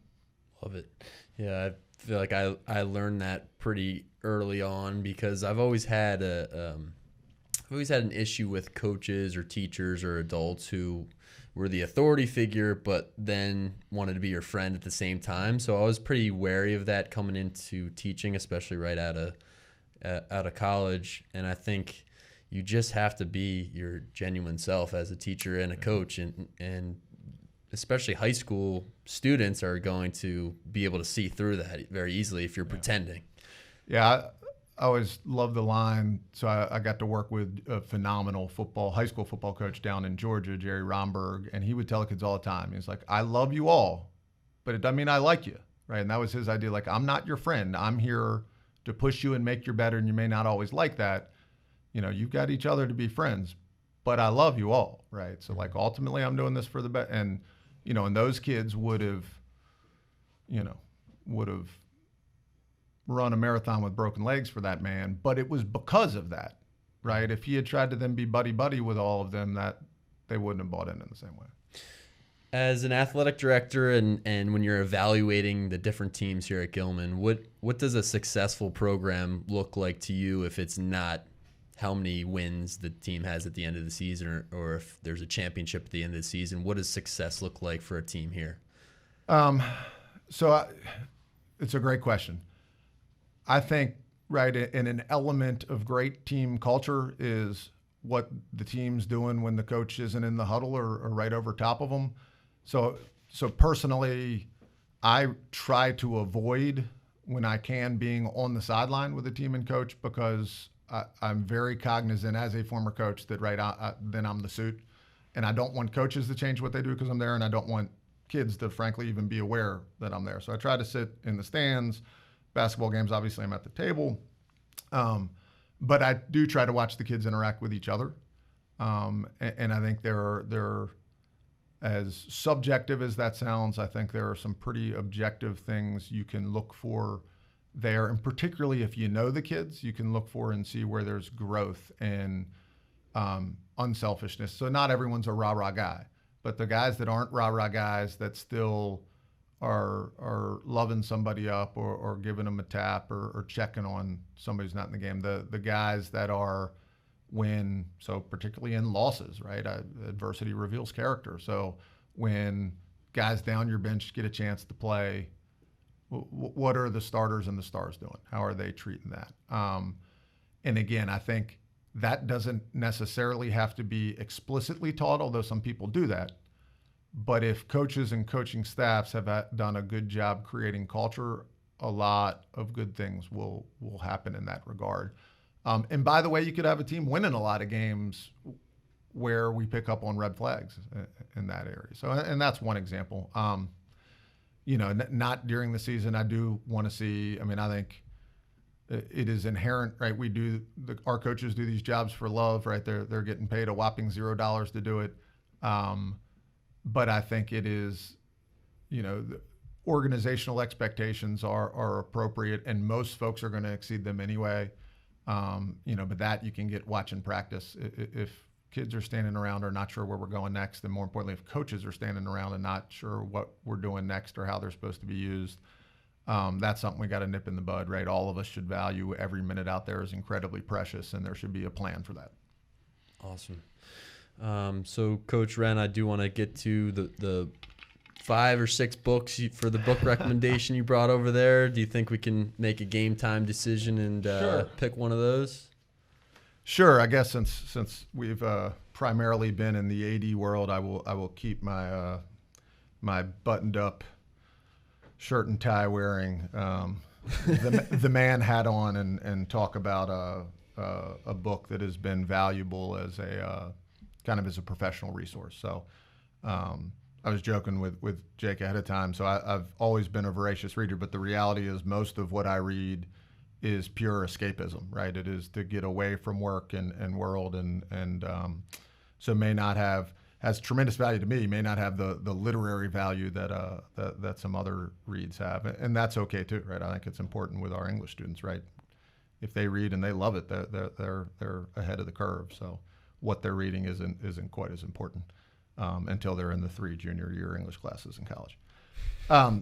Love it. Yeah, I feel like I learned that pretty early on, because I've always had an issue with coaches or teachers or adults who were the authority figure, but then wanted to be your friend at the same time. So I was pretty wary of that coming into teaching, especially right out of college. And I think you just have to be your genuine self as a teacher and a coach, and especially high school students are going to be able to see through that very easily if you're pretending. Yeah, I always loved the line. So I got to work with a phenomenal high school football coach down in Georgia, Jerry Romberg, and he would tell the kids all the time, he's like, I love you all, but it doesn't mean I like you, right? And that was his idea. Like, I'm not your friend. I'm here to push you and make you better, and you may not always like that. You've got each other to be friends, but I love you all, right? So, like, ultimately, I'm doing this for the best. And, and those kids would have run a marathon with broken legs for that man, but it was because of that, right? If he had tried to then be buddy-buddy with all of them, that they wouldn't have bought in the same way. As an athletic director, and when you're evaluating the different teams here at Gilman, what does a successful program look like to you if it's not how many wins the team has at the end of the season, or if there's a championship at the end of the season? What does success look like for a team here? It's a great question. I think, right, and an element of great team culture is what the team's doing when the coach isn't in the huddle or right over top of them. So personally, I try to avoid, when I can, being on the sideline with the team and coach, because I'm very cognizant as a former coach that, right, then I'm the suit. And I don't want coaches to change what they do because I'm there, and I don't want kids to, frankly, even be aware that I'm there. So I try to sit in the stands. Basketball games, obviously, I'm at the table. But I do try to watch the kids interact with each other. And I think there are, as subjective as that sounds, I think there are some pretty objective things you can look for there. And particularly if you know the kids, you can look for and see where there's growth and unselfishness. So not everyone's a rah-rah guy, but the guys that aren't rah-rah guys that still are loving somebody up or giving them a tap or checking on somebody who's not in the game. The guys that are so particularly in losses, right? Adversity reveals character. So when guys down your bench get a chance to play, what are the starters and the stars doing? How are they treating that? And again, I think That doesn't necessarily have to be explicitly taught, although some people do that. But if coaches and coaching staffs have done a good job creating culture, a lot of good things will happen in that regard. And by the way, you could have a team winning a lot of games where we pick up on red flags in that area. So, and that's one example. Not during the season. I do want to see. I mean, I think it is inherent, right? Our coaches do these jobs for love, right? They're getting paid a whopping $0 to do it. But I think it is, the organizational expectations are appropriate, and most folks are going to exceed them anyway. But that you can get watching practice. If kids are standing around or not sure where we're going next, and more importantly, if coaches are standing around and not sure what we're doing next or how they're supposed to be used, that's something we got to nip in the bud, right? All of us should value every minute out there is incredibly precious, and there should be a plan for that. Awesome. So, Coach Wrenn, I do want to get to the 5 or 6 books for the book recommendation you brought over there. Do you think we can make a game time decision and Sure. pick one of those? Sure. I guess since we've primarily been in the AD world, I will keep my my buttoned up shirt and tie wearing the man hat on and talk about a book that has been valuable as a kind of as a professional resource. So I was joking with Jake ahead of time. So I've always been a voracious reader, but the reality is most of what I read is pure escapism, right? It is to get away from work and world, and so has tremendous value to me, may not have the literary value that some other reads have, and that's okay too, right? I think it's important with our English students, right? If they read and they love it, they're ahead of the curve. So what they're reading isn't quite as important until they're in the 3 junior year English classes in college.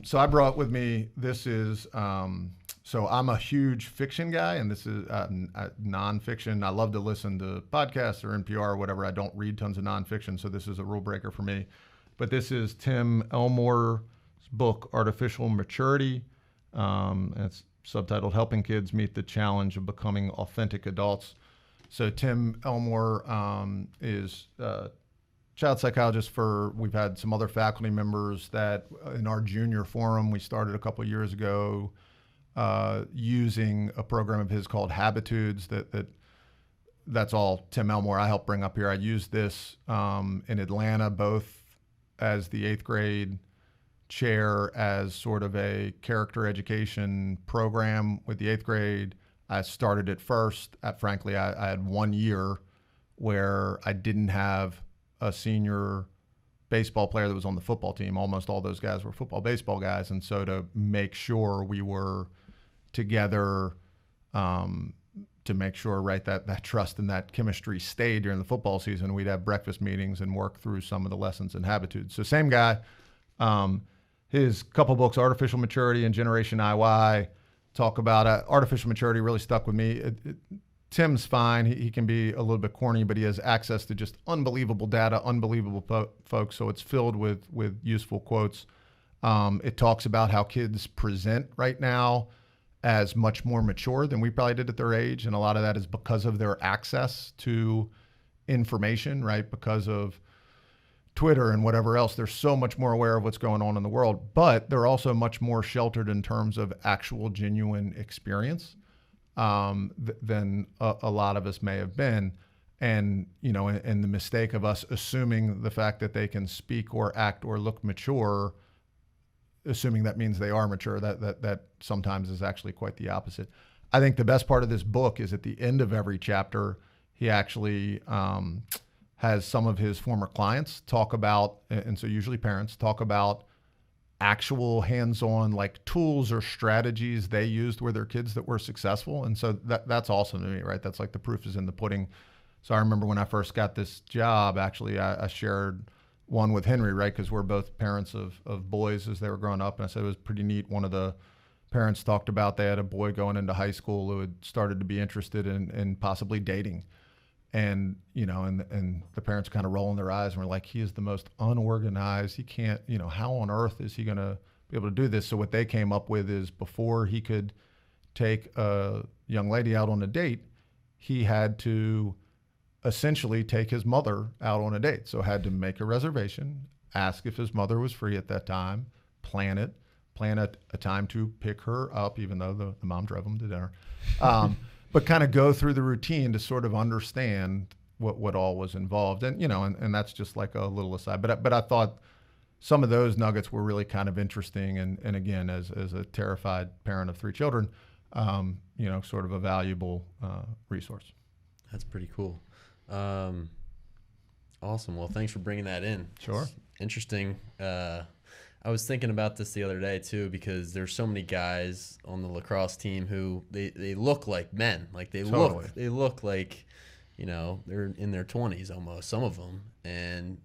So I brought with me, this is, so I'm a huge fiction guy, and this is nonfiction. I love to listen to podcasts or NPR or whatever. I don't read tons of nonfiction, so this is a rule breaker for me. But this is Tim Elmore's book, Artificial Maturity. It's subtitled Helping Kids Meet the Challenge of Becoming Authentic Adults. So Tim Elmore is a child psychologist we've had some other faculty members that in our junior forum we started a couple of years ago using a program of his called Habitudes that's all Tim Elmore I helped bring up here. I used this in Atlanta both as the 8th grade chair as sort of a character education program with the 8th grade. I started it first. Frankly, I had 1 year where I didn't have a senior baseball player that was on the football team. Almost all those guys were football, baseball guys. And so to make sure we were together, to make sure, right, that trust and that chemistry stayed during the football season, we'd have breakfast meetings and work through some of the lessons and habitudes. So same guy, his couple books, Artificial Maturity and Generation IY, talk about artificial maturity really stuck with me. Tim's fine. He can be a little bit corny, but he has access to just unbelievable data, unbelievable folks. So it's filled with useful quotes. It talks about how kids present right now as much more mature than we probably did at their age. And a lot of that is because of their access to information, right? Because of Twitter and whatever else. They're so much more aware of what's going on in the world, but they're also much more sheltered in terms of actual genuine experience than a lot of us may have been. And, and the mistake of us assuming the fact that they can speak or act or look mature, assuming that means they are mature, that sometimes is actually quite the opposite. I think the best part of this book is at the end of every chapter, he actually has some of his former clients talk about, and so usually parents talk about actual hands-on like tools or strategies they used with their kids that were successful. And so that's awesome to me, right? That's like the proof is in the pudding. So I remember when I first got this job, actually, I shared one with Henry, right? Because we're both parents of boys as they were growing up. And I said it was pretty neat. One of the parents talked about they had a boy going into high school who had started to be interested in possibly dating. And, and the parents kind of rolling their eyes and were like, he is the most unorganized. He can't, how on earth is he going to be able to do this? So what they came up with is before he could take a young lady out on a date, he had to essentially take his mother out on a date. So had to make a reservation, ask if his mother was free at that time, plan a time to pick her up, even though the mom drove him to dinner. But kind of go through the routine to sort of understand what all was involved. And, and that's just like a little aside. But I thought some of those nuggets were really kind of interesting. And again, as a terrified parent of 3 children, sort of a valuable resource. That's pretty cool. Awesome. Well, thanks for bringing that in. Sure. It's interesting. I was thinking about this the other day too, because there's so many guys on the lacrosse team who they look like men. Like they look like, they're in their 20s almost, some of them, and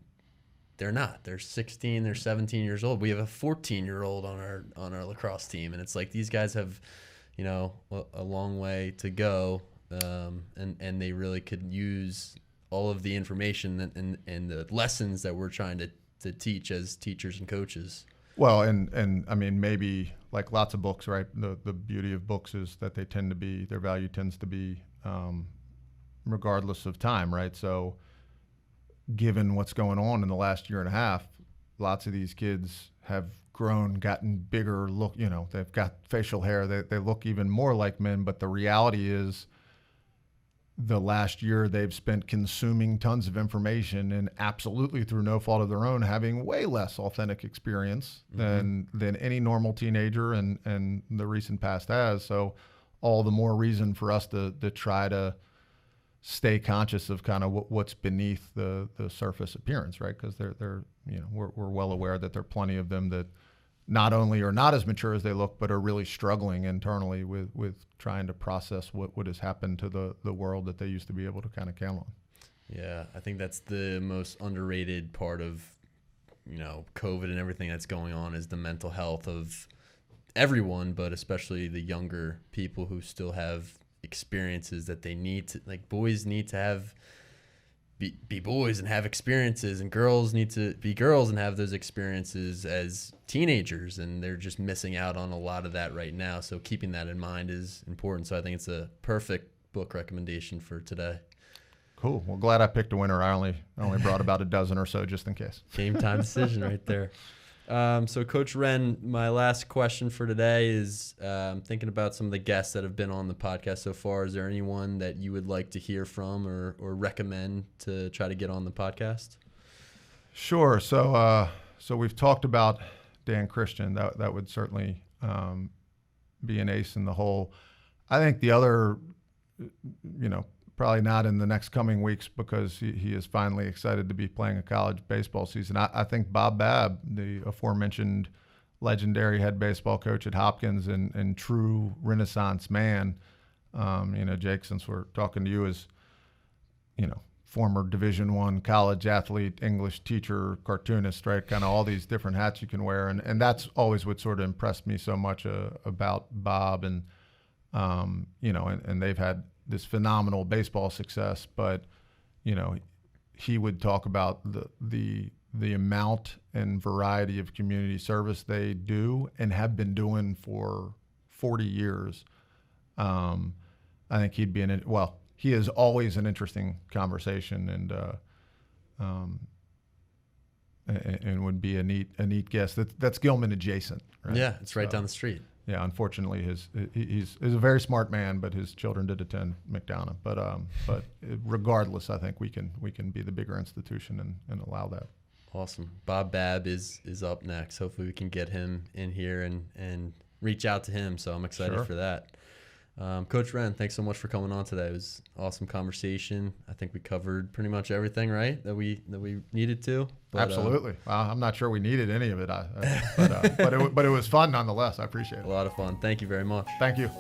they're not. They're 16, they're 17 years old. We have a 14-year-old on our lacrosse team, and it's like these guys have, a long way to go, and they really could use all of the information and the lessons that we're trying to teach as teachers and coaches. Well, and I mean, maybe like lots of books, right? The beauty of books is that their value tends to be regardless of time, right? So given what's going on in the last year and a half, lots of these kids have grown, gotten bigger, they've got facial hair, they look even more like men, but the reality is the last year they've spent consuming tons of information and absolutely through no fault of their own having way less authentic experience than any normal teenager and the recent past has. So all the more reason for us to try to stay conscious of kind of what's beneath the surface appearance, right? Because we're well aware that there are plenty of them that not only are not as mature as they look, but are really struggling internally with trying to process what has happened to the world that they used to be able to kind of count on. Yeah, I think that's the most underrated part of, COVID and everything that's going on is the mental health of everyone, but especially the younger people who still have experiences that they need to, like boys need to be boys and have experiences, and girls need to be girls and have those experiences as teenagers, and they're just missing out on a lot of that right now. So keeping that in mind is important. So I think it's a perfect book recommendation for today. Cool. Well, glad I picked a winner. I only brought about a dozen or so just in case. Game time decision right there. So Coach Wrenn, my last question for today is thinking about some of the guests that have been on the podcast so far. Is there anyone that you would like to hear from or recommend to try to get on the podcast? Sure. So we've talked about Dan Christian. That would certainly be an ace in the hole. I think the other, probably not in the next coming weeks because he is finally excited to be playing a college baseball season. I think Bob Babb, the aforementioned legendary head baseball coach at Hopkins and true Renaissance man, Jake, since we're talking to you as, former Division I college athlete, English teacher, cartoonist, right? Kind of all these different hats you can wear. And that's always what sort of impressed me so much about Bob. And, and they've had this phenomenal baseball success, but he would talk about the amount and variety of community service they do and have been doing for 40 years. I think he'd be he is always an interesting conversation and would be a neat guest. That's Gilman adjacent, right? Yeah, it's right down the street. Yeah, unfortunately, he's a very smart man, but his children did attend McDonough. But regardless, I think we can be the bigger institution and allow that. Awesome. Bob Babb is up next. Hopefully, we can get him in here and reach out to him. So I'm excited for that. Coach Wrenn, thanks so much for coming on today. It was an awesome conversation. I think we covered pretty much everything, right, that we needed to. But, absolutely. I'm not sure we needed any of it, but it was fun nonetheless. I appreciate it. A lot of fun. Thank you very much. Thank you.